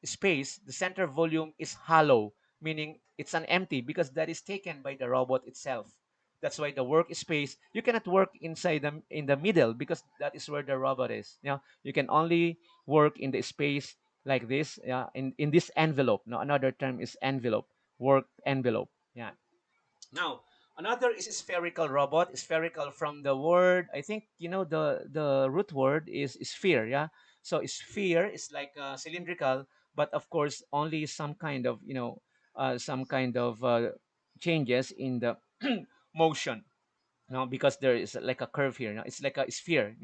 space, the center volume is hollow, meaning it's an empty because that is taken by the robot itself. That's why the workspace, you cannot work inside them in the middle because that is where the robot is. You can only work in the space like this, yeah, in this envelope. Now another term is envelope, work envelope. Yeah. Now another is spherical robot. Spherical from the word, I think the root word is sphere. Yeah. So sphere is like cylindrical, but of course only some kind of changes in the motion. No, because there is like a curve here. No? It's like a sphere.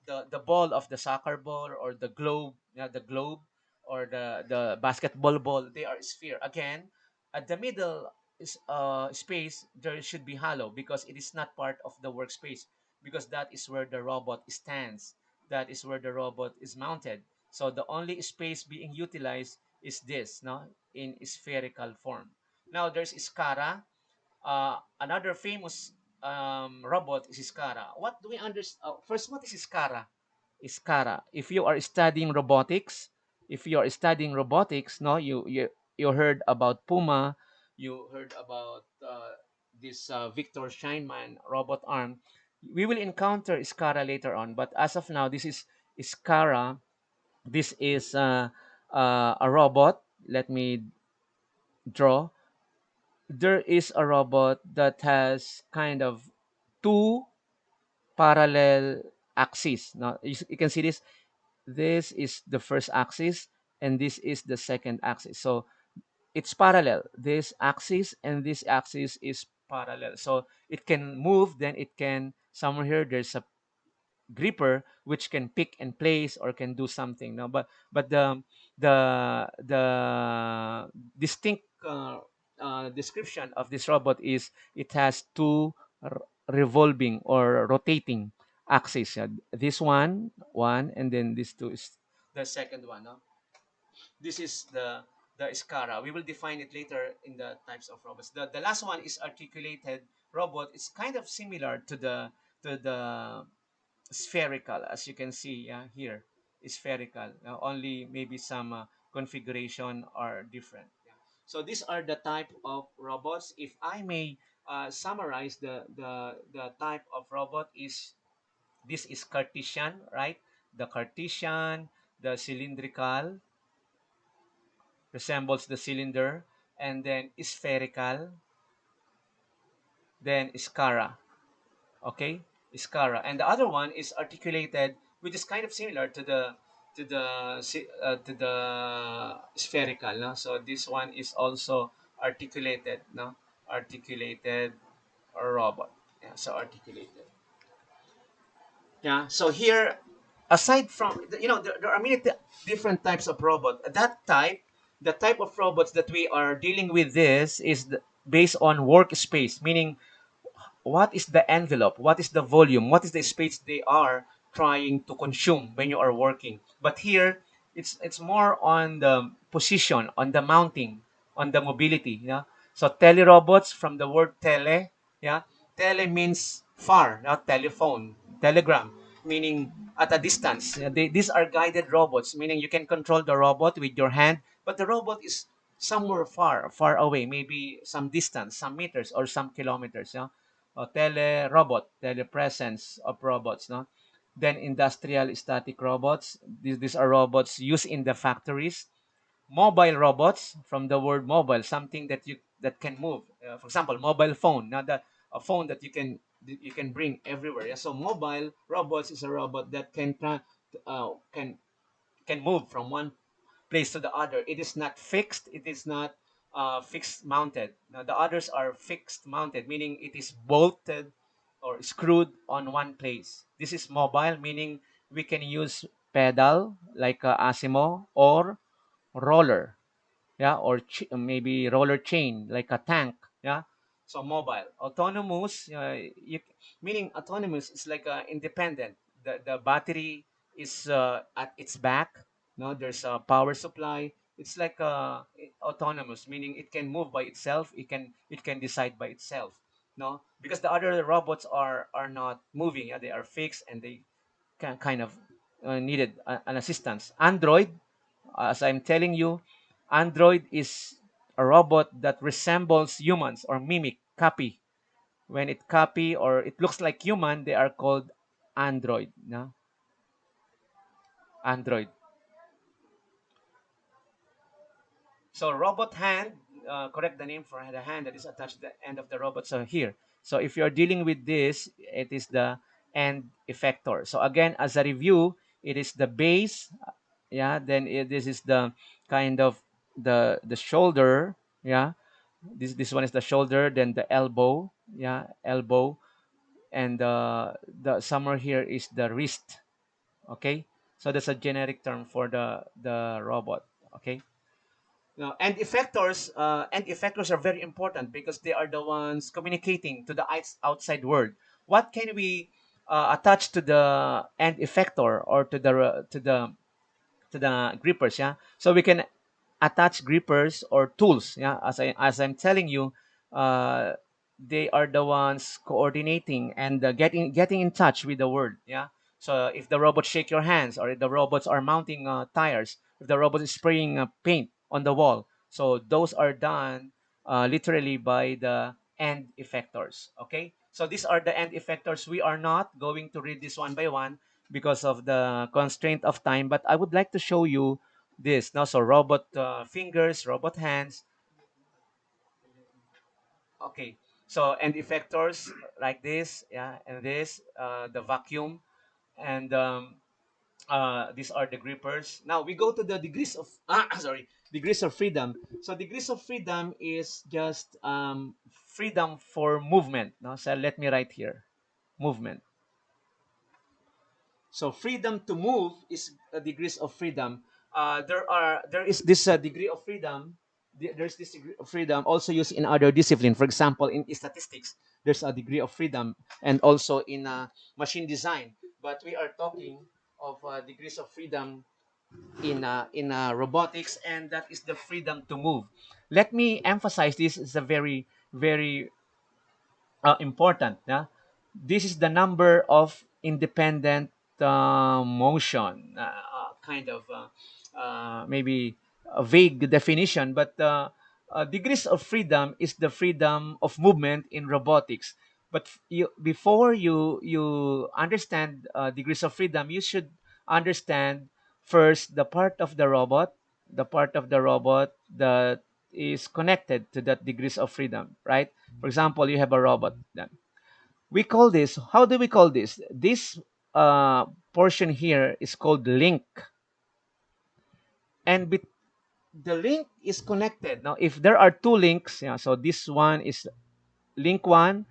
The ball of the soccer ball or the globe, the globe or the basketball ball. They are sphere. Again, at the middle is space. There should be hollow because it is not part of the workspace because that is where the robot stands. That is where the robot is mounted. So the only space being utilized is this, no, in spherical form. Now there's Iskara. Another famous robot is Iskara. What do we understand? First, what is Iskara? Iskara. If you are studying robotics, no, you heard about Puma, you heard about this Victor Scheinman robot arm. We will encounter Iskara later on, but as of now, this is Iskara. This is a robot. Let me draw. There is a robot that has kind of two parallel axes. Now you can see this. This is the first axis, and this is the second axis. So it's parallel. This axis and this axis is parallel. So it can move. Then it can somewhere here. There's a gripper which can pick and place or can do something. No, but the distinct description of this robot is it has two revolving or rotating axes. This one, and then this two is the second one. No? This is the Iskara. We will define it later in the types of robots. The last one is articulated robot. It's kind of similar to the spherical, as you can see, here is spherical. Only maybe some configuration are different. Yeah. So these are the type of robots. If I may summarize the type of robot is this is Cartesian, right? The Cartesian, the cylindrical resembles the cylinder, and then spherical, then Iskara. Okay, Iskara, and the other one is articulated, which is kind of similar to the spherical. No? So this one is also articulated. No, articulated robot. Yeah, so articulated. Yeah. So here, aside from there are many different types of robot. The type of robots that we are dealing with this is based on workspace, meaning what is the envelope, what is the volume, what is the space they are trying to consume when you are working. But here it's more on the position, on the mounting, on the mobility. Yeah. So telerobots from the word tele. Yeah. Tele means far, not telephone, telegram, meaning at a distance. Yeah, these are guided robots, meaning you can control the robot with your hand, but the robot is somewhere far away, maybe some distance, some meters or some kilometers. Tele-robot, telepresence of robots. No? Then industrial static robots. These are robots used in the factories. Mobile robots, from the word mobile, something that can move. For example, mobile phone. Now a phone that you can bring everywhere. Yeah? So mobile robots is a robot that can move from one place to the other. It is not fixed. It is not fixed mounted. Now the others are fixed mounted, meaning it is bolted or screwed on one place. This is mobile, meaning we can use pedal like Asimo or roller, yeah, or maybe roller chain like a tank, yeah. So mobile, autonomous, meaning autonomous is like independent. The battery is at its back. No, there's a power supply. It's like autonomous, meaning it can move by itself. It can decide by itself. No, because the other robots are not moving. Yeah, they are fixed and they can kind of needed an assistance. Android, as I'm telling you, Android is a robot that resembles humans or mimic, copy. When it copy or it looks like human, they are called Android. No? Android. So robot hand, correct the name for the hand that is attached to the end of the robot. So here. So if you're dealing with this, it is the end effector. So again, as a review, it is the base. Yeah. Then this is the kind of the shoulder. Yeah. This one is the shoulder. Then the elbow. Yeah. Elbow. And the somewhere here is the wrist. Okay. So that's a generic term for the robot. Okay. Now, and effectors are very important because they are the ones communicating to the outside world. What can we attach to the end effector or to the grippers? Yeah, so we can attach grippers or tools. Yeah, as I'm telling you, uh, they are the ones coordinating and getting in touch with the world. Yeah. So if the robots shake your hands, or if the robots are mounting tires, if the robot is spraying paint on the wall, so those are done literally by the end effectors. Okay. So these are the end effectors. We are not going to read this one by one because of the constraint of time, but I would like to show you this now. So robot fingers, robot hands. Okay. So and effectors like this, yeah, and this the vacuum, and these are the grippers. Now we go to the degrees of sorry, degrees of freedom. So degrees of freedom is just freedom for movement. No, so let me write here, movement. So freedom to move is degrees of freedom. There is this degree of freedom. There's this degree of freedom also used in other discipline. For example, in statistics, there's a degree of freedom, and also in machine design. But we are talking of degrees of freedom in robotics, and that is the freedom to move. Let me emphasize this is a very very important. Yeah? This is the number of independent motion, kind of maybe a vague definition, but degrees of freedom is the freedom of movement in robotics. But before you understand degrees of freedom, you should understand first the part of the robot that is connected to that degrees of freedom, right? For example, you have a robot. Then we call this. How do we call this? This portion here is called link, and the link is connected. Now, if there are two links, yeah, so this one is link one,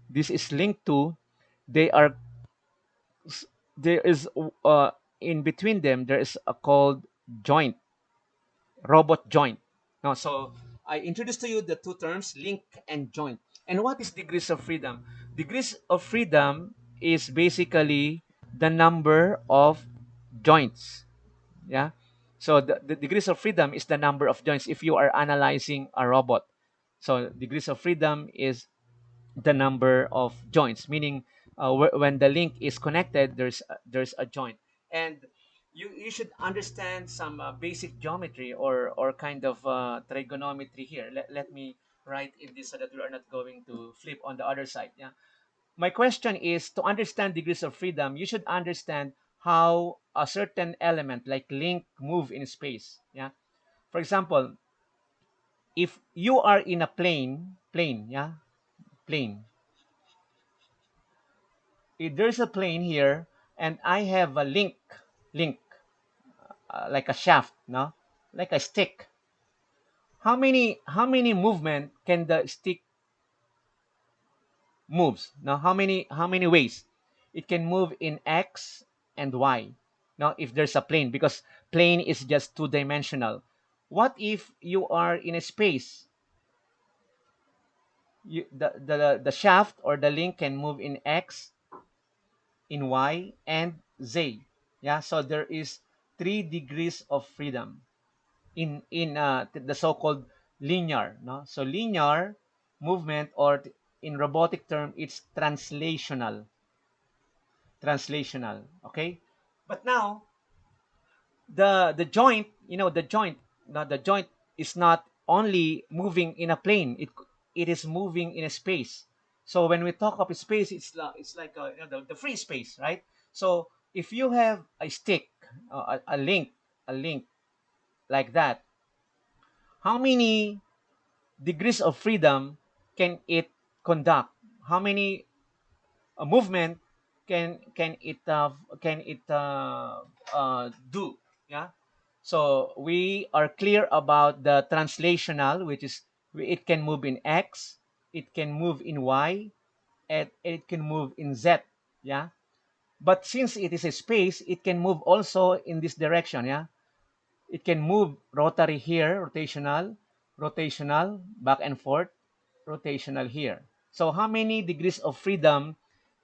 this is link two. They are there is in between them there is a called joint, robot joint. Now, so I introduced to you the two terms, link and joint. And what is degrees of freedom? Degrees of freedom is basically the number of joints. Yeah. So the degrees of freedom is the number of joints if you are analyzing a robot. So degrees of freedom is the number of joints, meaning when the link is connected, there's a joint. And you should understand some basic geometry or kind of trigonometry here. Let me write in this so that we are not going to flip on the other side. Yeah. My question is, to understand degrees of freedom, you should understand how a certain element like link move in space. Yeah. For example, if you are in a plane, yeah, plane. If there's a plane here, and I have a link, like a shaft, no, like a stick. How many movement can the stick moves? Now, how many ways it can move in x and y? Now, if there's a plane, because plane is just two-dimensional. What if you are in a space? The shaft or the link can move in x, in y, and z. Yeah, so there is 3 degrees of freedom in the so-called linear, no? So linear movement, or in robotic term, it's translational, okay? But now the joint, the joint is not only moving in a plane, it is moving in a space. So when we talk of space, it's like the free space, right? So if you have a stick, a link like that, how many degrees of freedom can it conduct? How many movement can it do? Yeah. So we are clear about the translational, which is it can move in x, it can move in y, and it can move in z. Yeah. But since it is a space, it can move also in this direction. Yeah. It can move rotary here, rotational, back and forth, rotational here. So how many degrees of freedom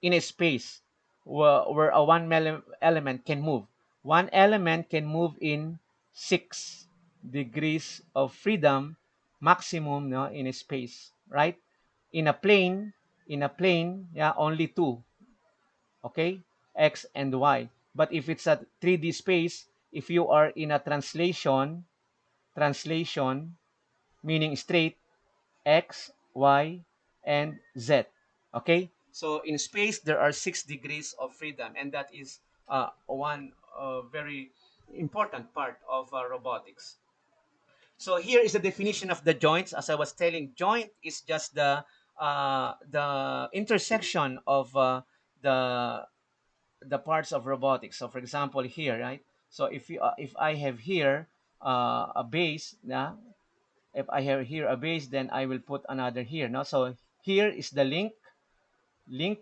in a space where a element can move? One element can move in 6 degrees of freedom maximum, no, in a space, right? In a plane, yeah, only two, okay, x and y. But if it's a 3D space, if you are in a translation meaning straight, x, y, and z. Okay? So in space, there are 6 degrees of freedom, and that is one very important part of robotics. So here is the definition of the joints. As I was telling, joint is just the intersection of the parts of robotics. So for example, here, right? So if I have here a base, yeah, if I have here a base, then I will put another here. No, so here is the link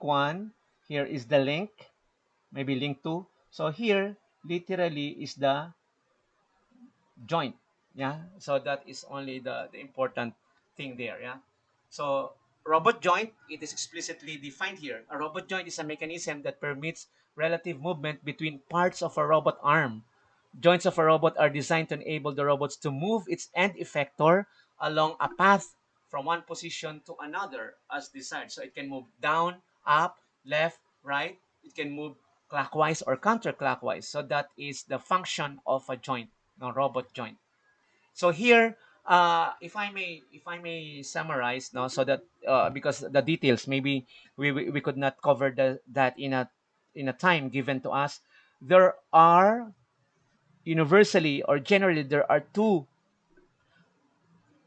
one. Here is the link, maybe link two. So here literally is the joint. Yeah, so that is only the important thing there. Yeah. So robot joint, it is explicitly defined here. A robot joint is a mechanism that permits relative movement between parts of a robot arm. Joints of a robot are designed to enable the robots to move its end effector along a path from one position to another as desired. So it can move down, up, left, right. It can move clockwise or counterclockwise. So that is the function of a joint, a robot joint. So here, if I may summarize, no, so that because the details maybe we could not cover that in a time given to us. There are universally or generally there are two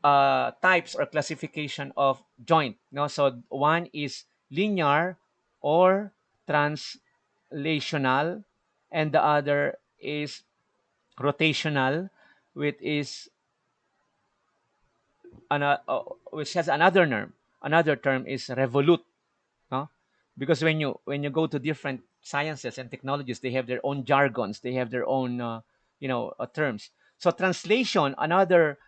types or classification of joint. No, so one is linear or translational, and the other is rotational, which is which has another term. Another term is revolute. No, because when you go to different sciences and technologies, they have their own jargons, they have their own terms. So translation, another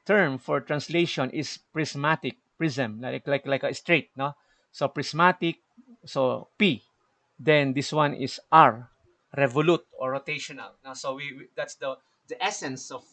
term for translation is prismatic, prism, like a straight, no? So prismatic, so P. Then this one is R, revolute or rotational. Now, so that's the essence of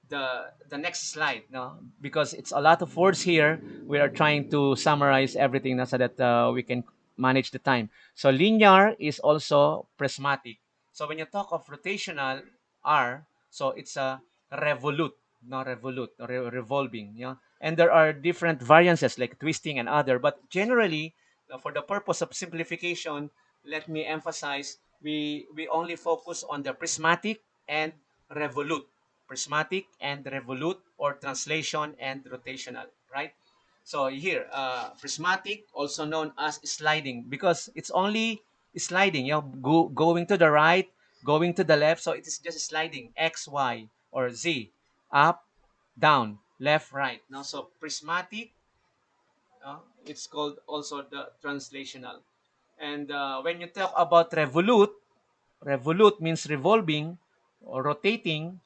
the next slide, no? Because it's a lot of words here. We are trying to summarize everything, so that we can manage the time. So linear is also prismatic. So when you talk of rotational R, so it's a revolute, no revolute, revolving. Yeah, and there are different variances like twisting and other. But generally, for the purpose of simplification, let me emphasize we only focus on the prismatic and revolute, prismatic and revolute, or translation and rotational, right? So here, prismatic, also known as sliding, because it's only sliding, going to the right, going to the left. So it is just sliding, X, Y, or Z, up, down, left, right. Now, so prismatic, it's called also the translational. And when you talk about revolute, revolute means revolving or rotating.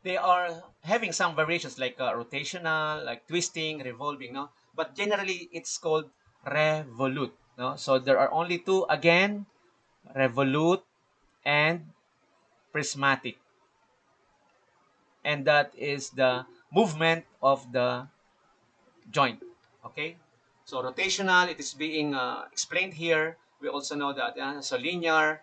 They are having some variations like rotational, like twisting, revolving, no? But generally, it's called revolute, no? So there are only two again, revolute and prismatic, and that is the movement of the joint. Okay, so rotational, it is being explained here. We also know that so linear,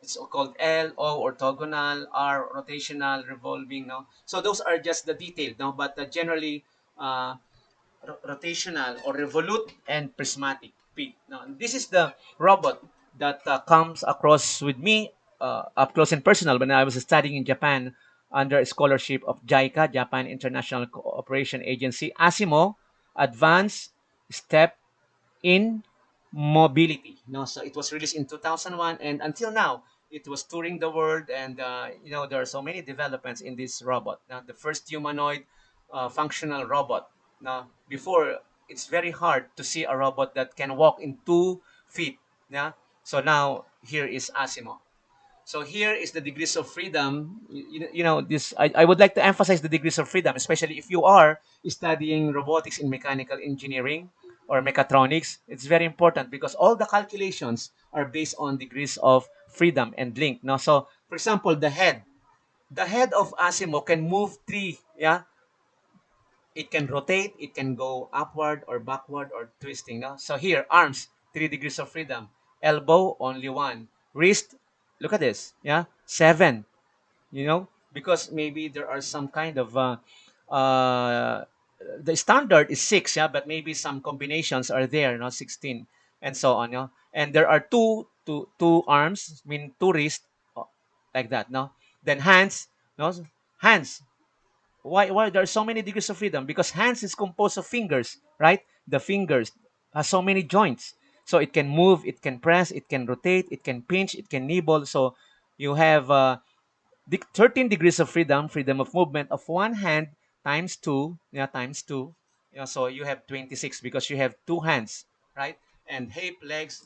it's called L, O, orthogonal, R, rotational, revolving. No, so those are just the detail. No, but generally, uh, rotational or revolute and prismatic P. Now, this is the robot that comes across with me up close and personal when I was studying in Japan under a scholarship of JICA, Japan International Cooperation Agency, Asimo, Advanced Step in Mobility. No, so it was released in 2001, and until now, it was touring the world, and there are so many developments in this robot. Now, the first humanoid functional robot. Now, before, it's very hard to see a robot that can walk in 2 feet. Yeah. So now here is Asimo. So here is the degrees of freedom. This I would like to emphasize the degrees of freedom, especially if you are studying robotics in mechanical engineering or mechatronics. It's very important because all the calculations are based on degrees of freedom and link. Now, so for example, the head of Asimo can move three. Yeah, it can rotate, it can go upward or backward or twisting. No? So here, arms, 3 degrees of freedom. Elbow, only one. Wrist, look at this. Yeah, 7. Because maybe there are some kind of uh, the standard is 6, yeah, but maybe some combinations are there, 16, and so on, and there are two arms, mean two wrists, like that, no. Then hands, no, hands. Why there are so many degrees of freedom? Because hands is composed of fingers, right? The fingers has so many joints, so it can move, it can press, it can rotate, it can pinch, it can nibble. So you have 13 degrees of freedom, freedom of movement of one hand times two, yeah, times two. So you have 26 because you have two hands, right? And hip, legs.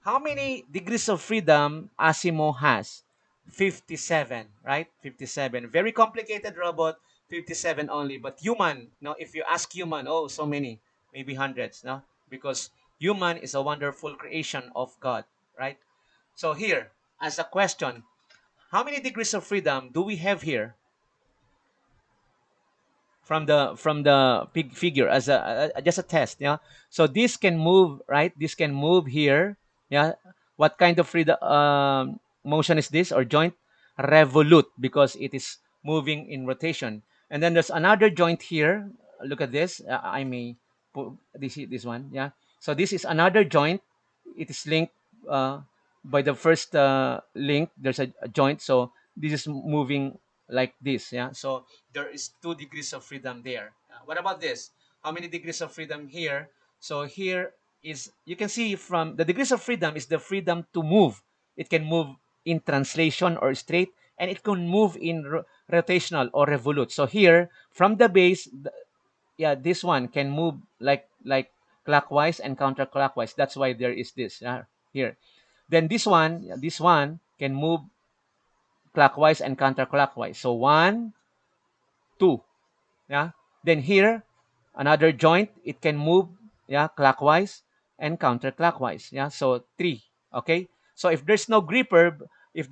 How many degrees of freedom Asimo has? 57, right? 57. Very complicated robot, 57 only. But human, if you ask human, oh, so many, maybe hundreds, no? Because human is a wonderful creation of God, right? So here, as a question, how many degrees of freedom do we have here from the big figure as just a test? Yeah. So this can move, right? This can move here. Yeah. What kind of freedom motion is this, or joint? Revolute, because it is moving in rotation. And then there's another joint here. Look at this. I may put this one. Yeah. So this is another joint. It is linked by the first link. There's a joint. So this is moving like this. Yeah. So there is 2 degrees of freedom there. What about this? How many degrees of freedom here? So here is, you can see from the degrees of freedom is the freedom to move. It can move in translation or straight, and it can move in rotational or revolute. So here, from the base, yeah, this one can move like clockwise and counterclockwise. That's why there is this here. Then this one can move clockwise and counterclockwise. So 1, 2. Yeah. Then here, another joint, it can move, yeah, clockwise and counterclockwise. Yeah. So 3. Okay. So if there's no gripper, it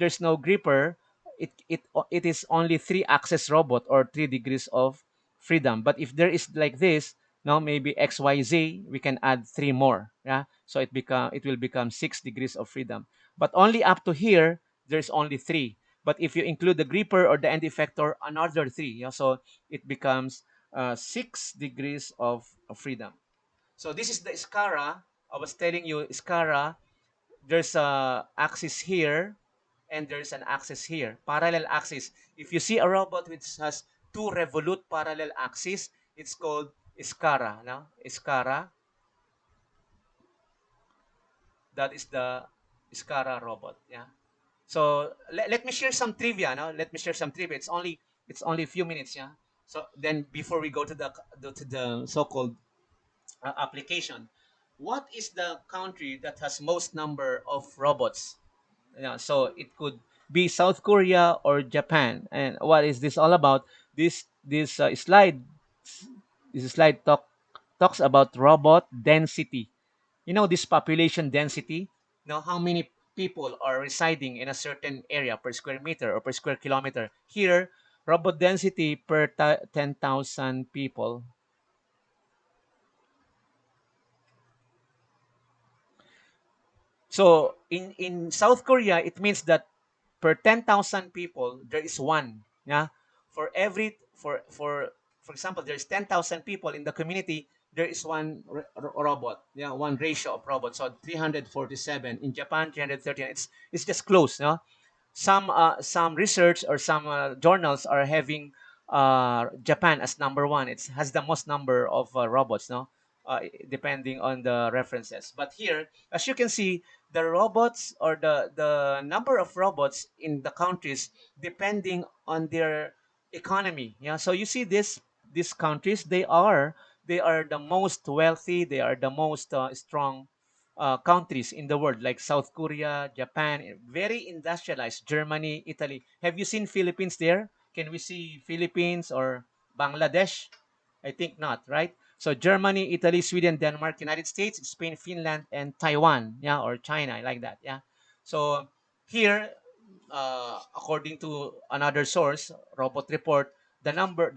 is only 3-axis robot or 3 degrees of freedom. But if there is like this, No, maybe XYZ, we can add three more. Yeah. So it will become 6 degrees of freedom. But only up to here, there's only three. But if you include the gripper or the end effector, another three. Yeah. So it becomes 6 degrees of freedom. So this is the SCARA. I was telling you, SCARA, there's a axis here and there's an axis here, parallel axis. If you see a robot which has two revolute parallel axes, it's called SCARA. No? SCARA, that is the SCARA robot. Yeah. So let me share some trivia. No? Let me share some trivia. It's only a few minutes. Yeah. So then before we go to the so-called application, what is the country that has most number of robots? Yeah, so it could be South Korea or Japan. And what is this all about? This slide talks about robot density. This population density. How many people are residing in a certain area per square meter or per square kilometer. Here, robot density per 10,000 people. So in South Korea, it means that per 10,000 people, there is one. Yeah. For example, there's 10,000 people in the community, there is one robot. Yeah, one ratio of robots. So 347 in Japan, 339. It's just close. No, some research or some journals are having Japan as number one. It has the most number of robots. No, depending on the references. But here, as you can see, the robots or the number of robots in the countries depending on their economy. Yeah, so you see these countries, they are the most wealthy, they are the most strong countries in the world, like South Korea, Japan, very industrialized. Germany, Italy. Have you seen Philippines there? Can we see Philippines or Bangladesh? I think not, right? So Germany, Italy, Sweden, Denmark, United States, Spain, Finland, and Taiwan, yeah, or China, like that, yeah. So here, according to another source, Robot Report, the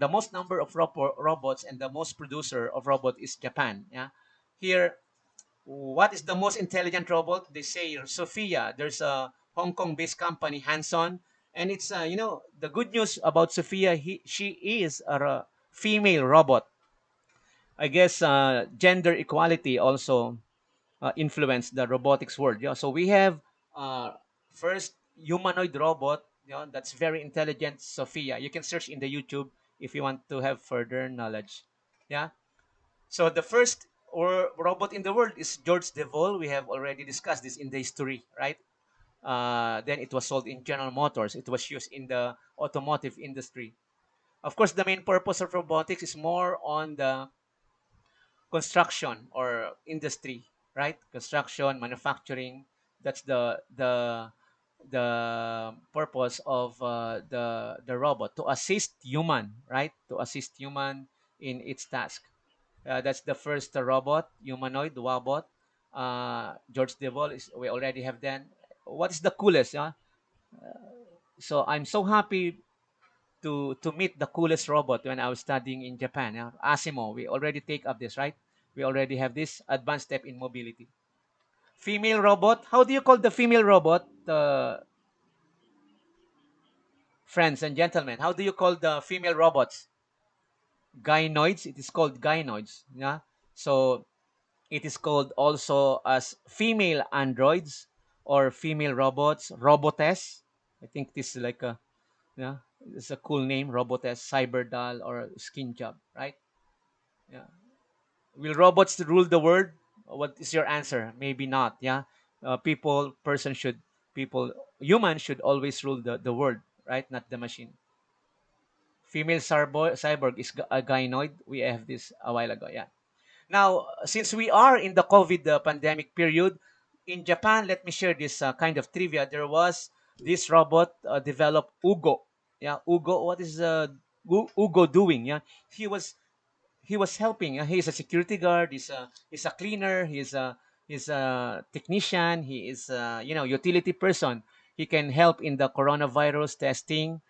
most number of robots and the most producer of robot is Japan, yeah. Here, what is the most intelligent robot? They say Sophia. There's a Hong Kong-based company, Hanson, and it's the good news about Sophia. She is a female robot. I guess gender equality also influenced the robotics world. Yeah, so we have uh, first humanoid robot. That's very intelligent, Sophia. You can search in the YouTube if you want to have further knowledge. Yeah. So the first or robot in the world is George Devol. We have already discussed this in the history, right? Then it was sold in General Motors. It was used in the automotive industry. Of course, the main purpose of robotics is more on the construction or industry, right? Construction, manufacturing. That's the purpose of the robot, to assist human, right? To assist human in its task. That's the first robot, humanoid robot. George Devol is. We already have then. What is the coolest? Yeah. So I'm so happy to meet the coolest robot when I was studying in Japan. Yeah? Asimo. We already take up this, right? We already have this advanced step in mobility. Female robot. How do you call the female robot? Friends and gentlemen, how do you call the female robots? Gynoids. It is called gynoids. Yeah. So it is called also as female androids or female robots, robotess. I think this is like a, yeah, it's a cool name, robotess, cyberdoll, or skin job, right? Yeah. Will robots rule the world? What is your answer? Maybe not. Yeah. Humans should always rule the world, right? Not the machine. Female cyborg is a gynoid. We have this a while ago. Yeah. Now, since we are in the COVID pandemic period, in Japan, let me share this kind of trivia. There was this robot developed, Ugo. Yeah, Ugo. What is Ugo doing? Yeah, he was he was helping. He's a security guard. He's a cleaner. He's a technician. He is utility person. He can help in the coronavirus testing,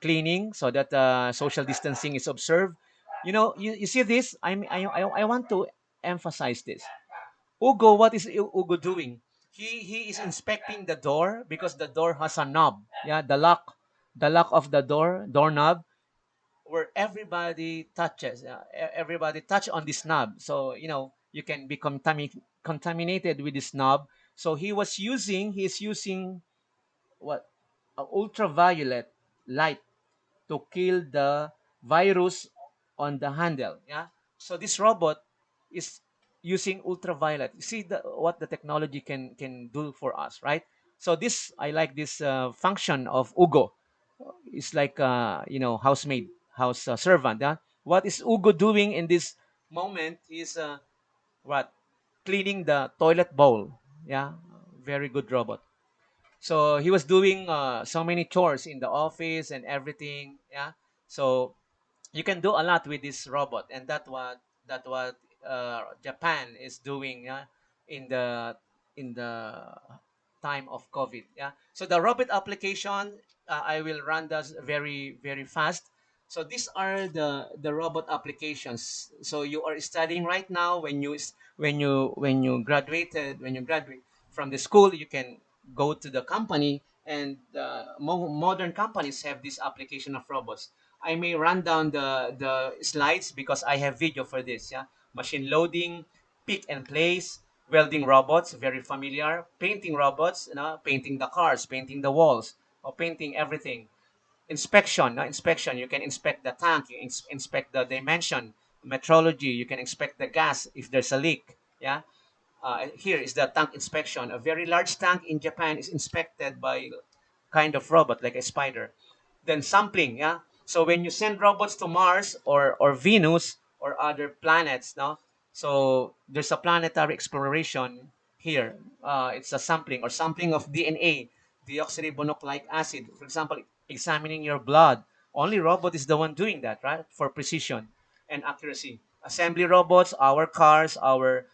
cleaning, so that social distancing is observed. You see this? I want to emphasize this. Ugo, what is Ugo doing? He is inspecting the door because the door has a knob. Yeah, the lock of the doorknob, where everybody touches. Everybody touch on this knob, so you can be contaminated with this knob. So he's using what ultraviolet light to kill the virus on the handle. Yeah. So this robot is using ultraviolet. See what the technology can do for us, right? So this I like this function of Ugo. It's like housemaid, house servant. Yeah. What is Ugo doing in this moment? Is what cleaning the toilet bowl. Yeah. Very good robot. So he was doing so many chores in the office and everything. Yeah. So you can do a lot with this robot, and that what Japan is doing, in the in the time of COVID. Yeah. So the robot application, I will run this very very fast. So these are the robot applications. So you are studying right now. When you graduate from the school, you can go to the company, and modern companies have this application of robots. I may run down the slides because I have video for this. Yeah, machine loading, pick and place, welding robots, very familiar. Painting robots, painting the cars, painting the walls, or painting everything. Inspection, inspection. You can inspect the tank, you inspect the dimension. Metrology, you can inspect the gas if there's a leak. Yeah. Here is the tank inspection. A very large tank in Japan is inspected by kind of robot like a spider. Then sampling, yeah. So when you send robots to Mars or Venus or other planets, no, so there's a planetary exploration here. It's a sampling of DNA, deoxyribonucleic acid. For example, examining your blood. Only robot is the one doing that, right? For precision and accuracy. Assembly robots, our cars, our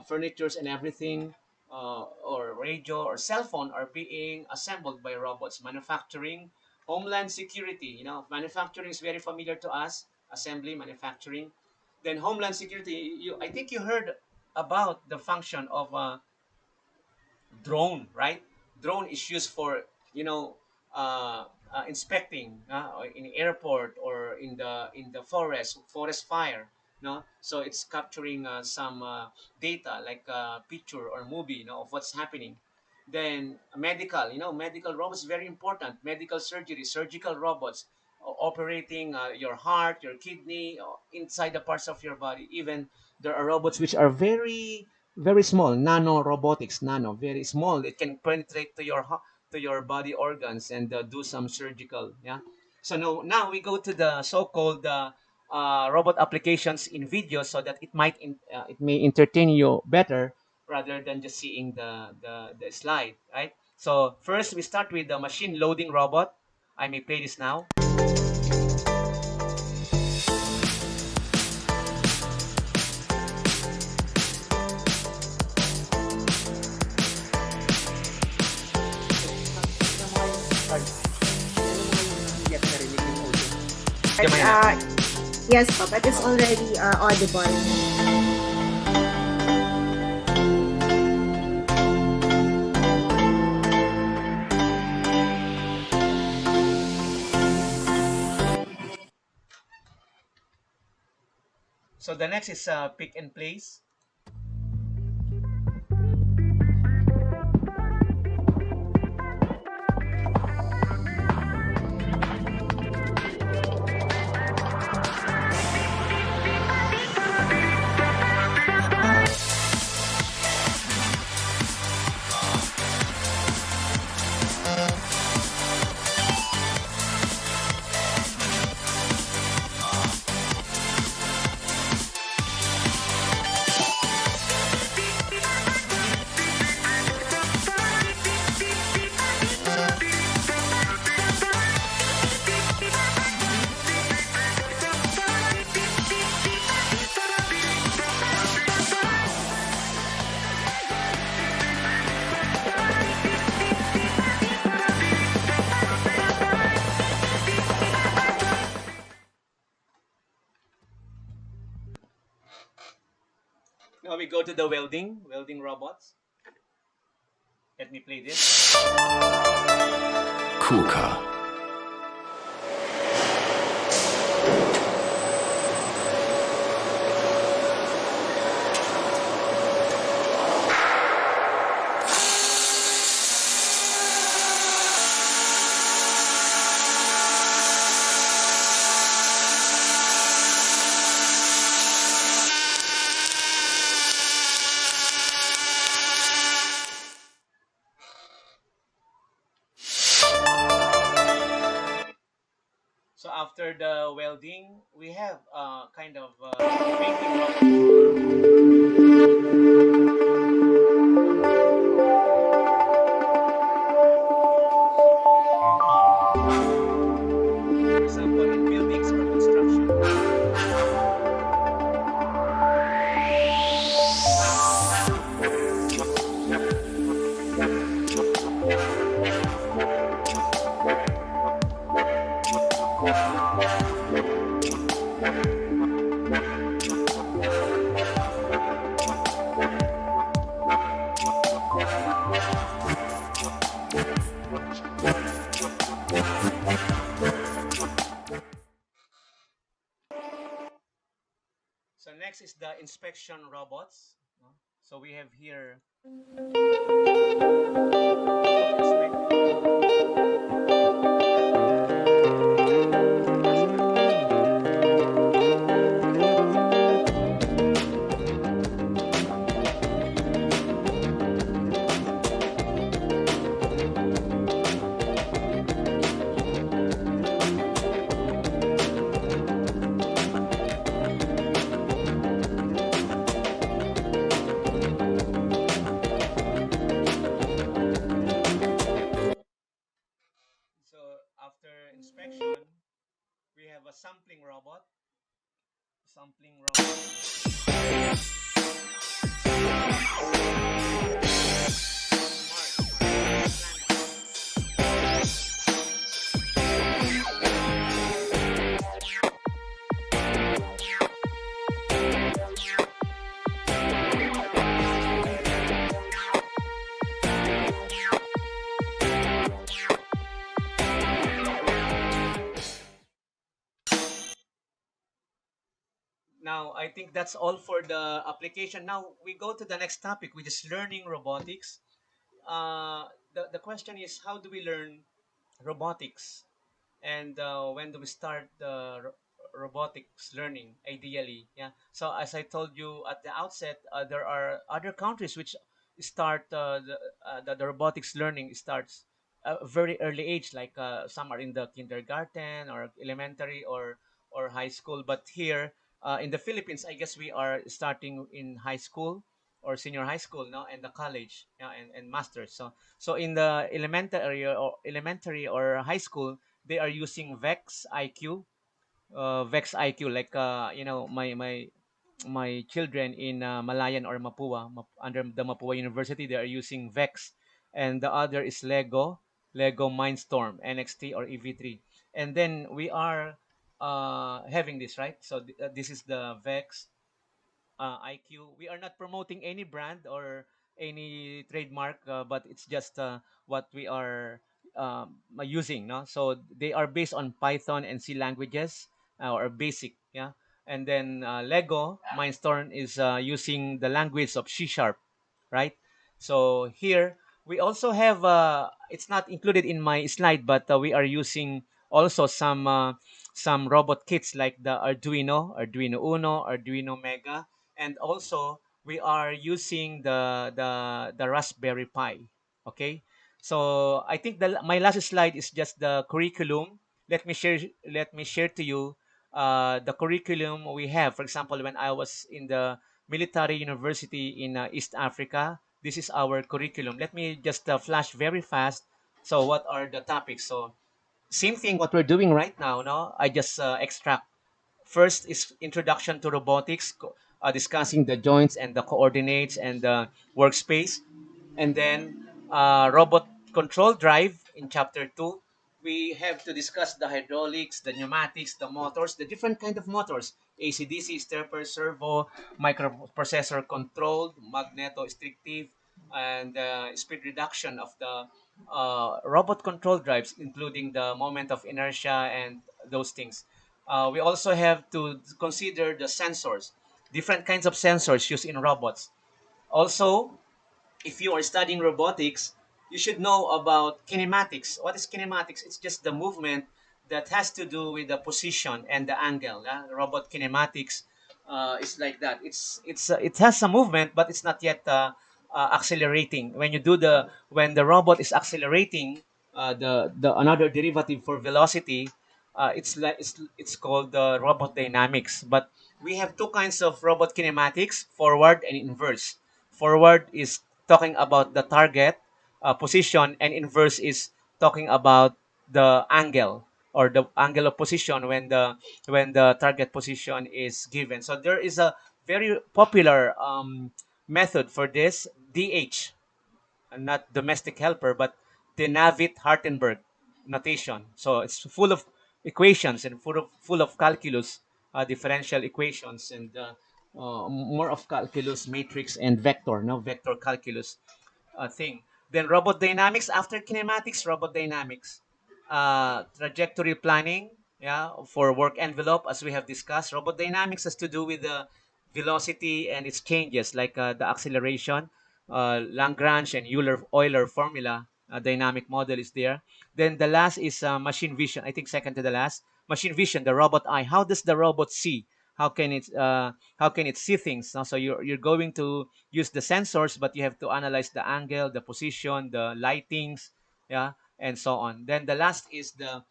furnitures and everything, or radio or cell phone are being assembled by robots. Manufacturing, homeland security. Manufacturing is very familiar to us. Assembly, manufacturing. Then homeland security. I think you heard about the function of drone, right? Drone is used for inspecting in airport or in the forest fire. No, so it's capturing some data like picture or movie, of what's happening. Then medical, medical robots very important. Medical surgery, surgical robots operating your heart, your kidney, inside the parts of your body. Even there are robots which are very very small, nano robotics, nano, very small. It can penetrate to your body organs and do some surgical. Yeah. So now we go to the so-called robot applications in video, so that it may entertain you better rather than just seeing the slide, right? So first we start with the machine loading robot. I may play this now. But, yes, po, but it's already audible. So the next is pick and place. Shall we go to the welding robots? Let me play this. Kuka. So after the welding, we have kind of painting robots. For example, in buildings or construction. So next is the inspection robots. No? So we have here. So after inspection, we have a sampling robot. Sampling robot. Now, I think that's all for the application. Now, we go to the next topic, which is learning robotics. The question is, how do we learn robotics? And when do we start the robotics learning, ideally? Yeah. So, as I told you at the outset, there are other countries which start the robotics learning starts very early age, like some are in the kindergarten or elementary or high school. But here in the Philippines, I guess we are starting in high school or senior high school now, and the college, yeah, and masters. So in the elementary or high school, they are using Vex IQ, Vex IQ, like my children in Malayan or Mapua, under the Mapua University, they are using Vex, and the other is Lego Mindstorm, NXT or EV3, and then we are having this, right. So this is the Vex IQ. We are not promoting any brand or any trademark, but it's just what we are using. No, so they are based on Python and C languages, or basic, yeah. And then Lego Mindstorm is using the language of C sharp, right? So here we also have. It's not included in my slide, but we are using also some robot kits like the Arduino Uno, Arduino Mega, and also we are using the Raspberry Pi. Okay, so I think my last slide is just the curriculum. Let me share to you the curriculum we have. For example, when I was in the military university in East Africa, this is our curriculum. Let me just flash very fast. So what are the topics? So same thing what we're doing right now. No, I just extract. First is introduction to robotics, discussing the joints and the coordinates and the workspace. And then robot control drive in chapter 2. We have to discuss the hydraulics, the pneumatics, the motors, the different kind of motors. AC/DC, stepper, servo, microprocessor controlled, magneto-restrictive, and speed reduction of the robot control drives, including the moment of inertia and those things. We also have to consider the sensors, different kinds of sensors used in robots. Also, if you are studying robotics, you should know about kinematics. What is kinematics? It's just the movement that has to do with the position and the angle. Robot kinematics is like that. It has some movement, but it's not yet accelerating. When the robot is accelerating, the another derivative for velocity, it's called the robot dynamics. But we have two kinds of robot kinematics: forward and inverse. Forward is talking about the target position, and inverse is talking about the angle or the angle of position when the target position is given. So there is a very popular method for this, DH, not domestic helper, but the Navit-Hartenberg notation. So it's full of equations and full of calculus, differential equations, and more of calculus, matrix, and vector. No vector calculus thing. Then robot dynamics after kinematics, robot dynamics, trajectory planning, yeah, for work envelope as we have discussed. Robot dynamics has to do with the velocity and its changes, like the acceleration, Lagrange and Euler formula. Dynamic model is there. Then the last is machine vision. I think second to the last, machine vision, the robot eye. How does the robot see? How can it see things? So you're going to use the sensors, but you have to analyze the angle, the position, the lightings, yeah, and so on. Then the last is the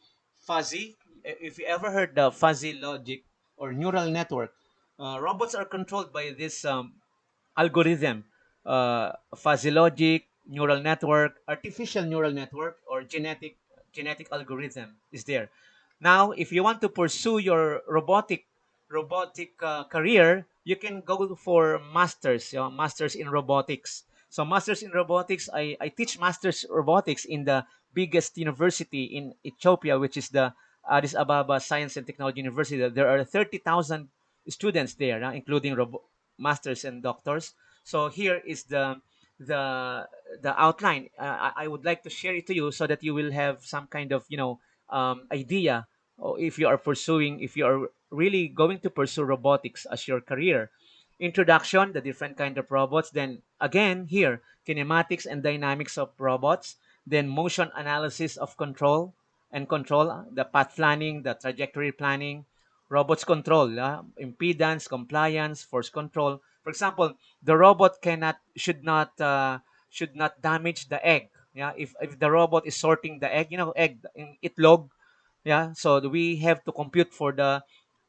fuzzy. If you ever heard the fuzzy logic or neural network, robots are controlled by this algorithm, fuzzy logic, neural network, artificial neural network, or genetic algorithm is there. Now, if you want to pursue your robotic career, you can go for masters, masters in robotics. So masters in robotics, I teach masters robotics in the biggest university in Ethiopia, which is the Addis Ababa Science and Technology University. There are 30,000 students there, including masters and doctors. So here is the the outline. I would like to share it to you so that you will have some kind of idea, or if you are really going to pursue robotics as your career. Introduction, the different kind of robots. Then again here, kinematics and dynamics of robots. Then motion analysis of control, the path planning, the trajectory planning, robots control, impedance, compliance, force control. For example, the robot should not damage the egg. Yeah, if the robot is sorting the egg, egg in itlog. Yeah, so we have to compute for the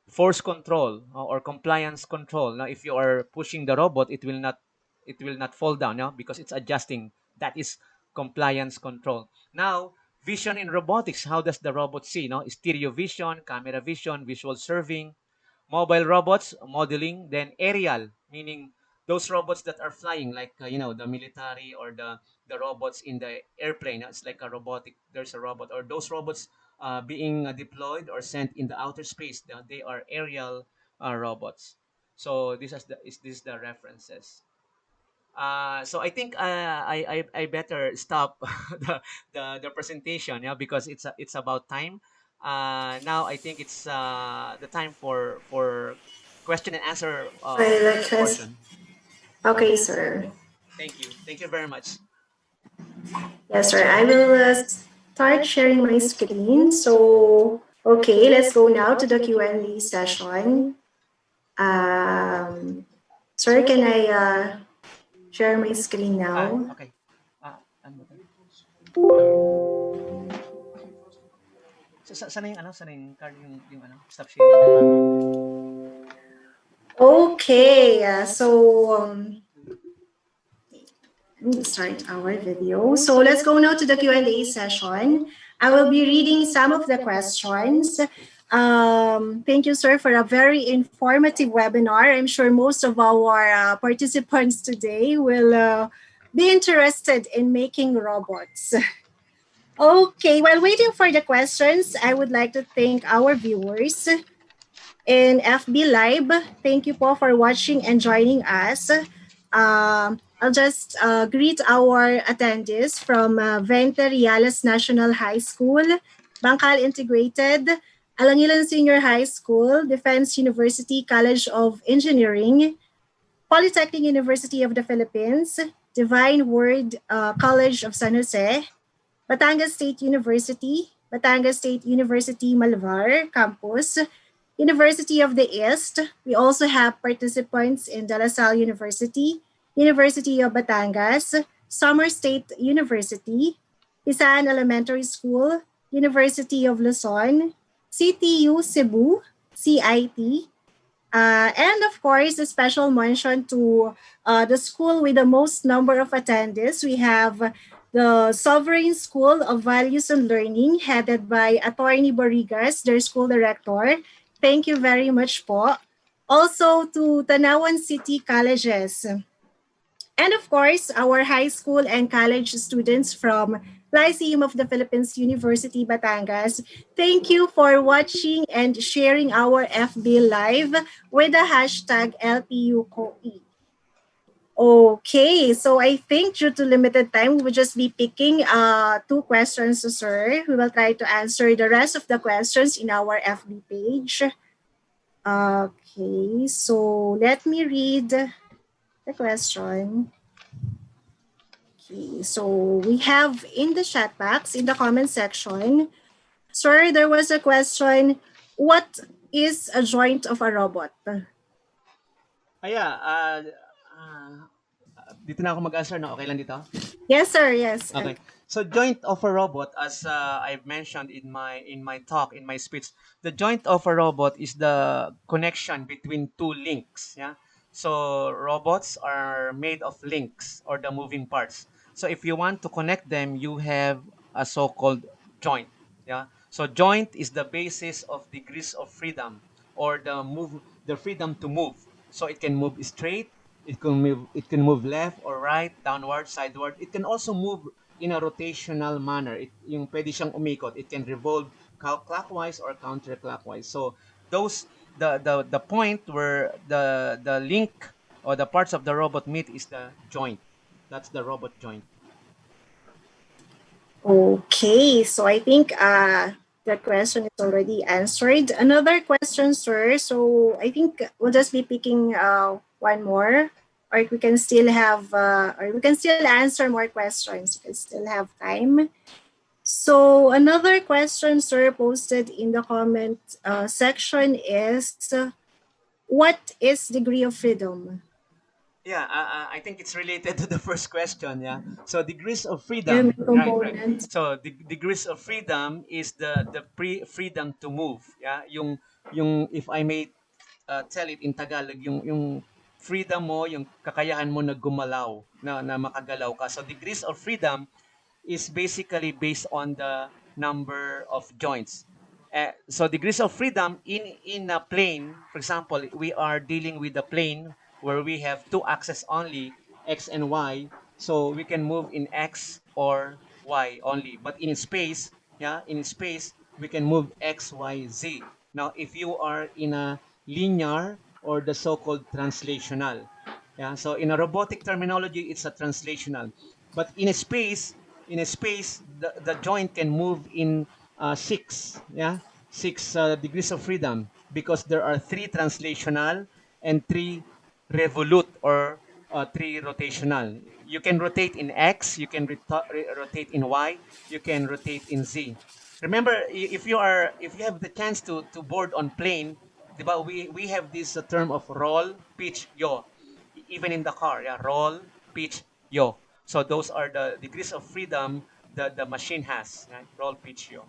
force control or compliance control. Now, if you are pushing the robot, it will not fall down, because it's adjusting. That is compliance control. Now, vision in robotics. How does the robot see? Stereo vision, camera vision, visual serving, mobile robots modeling, then aerial, meaning those robots that are flying, like the military or the robots in the airplane. It's like a robotic. There's a robot, or those robots being deployed or sent in the outer space. They are aerial robots. So this is the references. So I think I better stop the presentation, because it's about time. Now I think it's the time for question and answer I like this. portion. Okay, sir. Thank you very much. Yes, sir. I will start sharing my screen. So, okay, let's go now to the Q&A session. Sir, can I share my screen now? Okay. Ano ba to? Sana yung card, yung stop sharing. Okay, let me start our video. So let's go now to the Q&A session. I will be reading some of the questions. Thank you, sir, for a very informative webinar. I'm sure most of our participants today will be interested in making robots. Okay, while waiting for the questions, I would like to thank our viewers in FB Live. Thank you po for watching and joining us. I'll just greet our attendees from Vente Reales National High School, Bangkal Integrated, Alangilan Senior High School, Defense University College of Engineering, Polytechnic University of the Philippines, Divine Word College of San Jose, Batangas State University, Batangas State University Malvar Campus, University of the East. We also have participants in De La Salle University, University of Batangas, Summer State University, Isaan Elementary School, University of Luzon, CTU Cebu, CIT, and of course, a special mention to the school with the most number of attendees. We have the Sovereign School of Values and Learning, headed by Attorney Borigas, their school director. Thank you very much po. Also to Tanawan City Colleges. And of course, our high school and college students from Lyceum of the Philippines University Batangas. Thank you for watching and sharing our FB Live with the hashtag LPUCoE. Okay, so I think due to limited time, we will just be picking two questions, sir. We will try to answer the rest of the questions in our FB page. Okay, so let me read the question. Okay, so we have in the chat box, in the comment section, sir, there was a question, what is a joint of a robot? Dito na ako mag-answer, no? Okay lang dito? Yes, sir, yes. Okay. So joint of a robot, as I've mentioned in my talk, in my speech, the joint of a robot is the connection between two links. Yeah. So robots are made of links or the moving parts. So if you want to connect them, you have a so-called joint. Yeah. So joint is the basis of degrees of freedom or the freedom to move. So it can move straight, it can move left or right, downward, sideward. It can also move in a rotational manner. Yung pwede siyang umikot. It can revolve clockwise or counterclockwise. So those the point where the link or the parts of the robot meet is the joint. That's the robot joint. Okay, so I think that question is already answered. Another question, sir. So I think we'll just be picking one more, or we can still have, or we can still answer more questions. We can still have time. So another question, sir, posted in the comment section is, what is degree of freedom? Yeah, I think it's related to the first question. Yeah. So degrees of freedom, Human right, right. component. So the degrees of freedom is the freedom to move. Yeah. Yung if I may tell it in Tagalog, yung freedom mo, yung kakayahan mo na gumalaw, na makagalaw ka. So degrees of freedom is basically based on the number of joints. So degrees of freedom in a plane, for example, we are dealing with a plane where we have two axes only, x and y. So we can move in x or y only. But in space, yeah, in space we can move x, y, z. Now, if you are in a linear or the so-called translational, yeah. So in a robotic terminology, it's a translational. But in a space, the joint can move in six degrees of freedom because there are three translational and three revolute or three rotational. You can rotate in X, you can rotate in Y, you can rotate in Z. Remember, if you have the chance to board on plane, diba, we have this term of roll, pitch, yaw. Even in the car, yeah, roll, pitch, yaw. So those are the degrees of freedom that the machine has, right? Roll, pitch, yaw.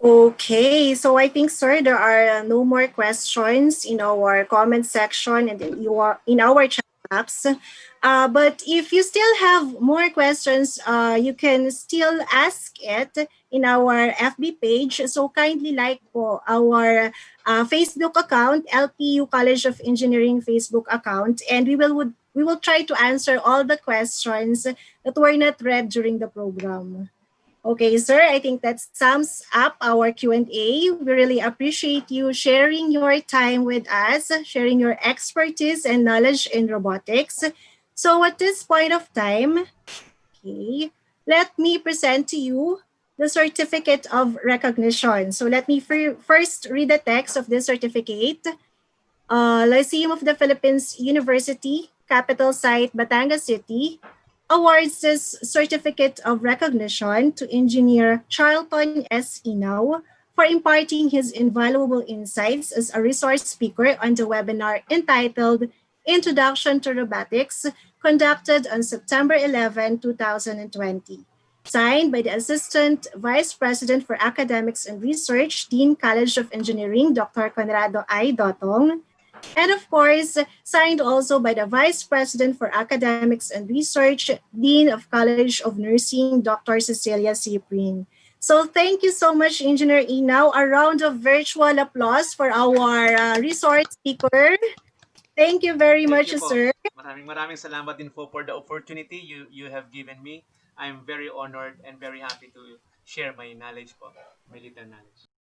Okay, so I think, sir, there are no more questions in our comment section and in our chat box. But if you still have more questions, you can still ask it in our FB page. So kindly like po our Facebook account, LPU College of Engineering Facebook account, and we will try to answer all the questions that were not read during the program. Okay, sir, I think that sums up our Q&A. We really appreciate you sharing your time with us, sharing your expertise and knowledge in robotics. So at this point of time, okay, let me present to you the certificate of recognition. So let me first read the text of this certificate. Lyceum of the Philippines University, capital site Batangas City, awards this certificate of recognition to engineer Charlton S. Inao for imparting his invaluable insights as a resource speaker on the webinar entitled Introduction to Robotics, conducted on September 11, 2020. Signed by the Assistant Vice President for Academics and Research, Dean College of Engineering, Dr. Conrado I. Dotong, and of course, signed also by the Vice President for Academics and Research, Dean of College of Nursing, Dr. Cecilia Ciprin. So thank you so much, Engineer Inao. A round of virtual applause for our resource speaker. Thank you very Thank much, you po. sir. Maraming salamat din po for the opportunity you have given me. I'm very honored and very happy to share my knowledge po, my little knowledge.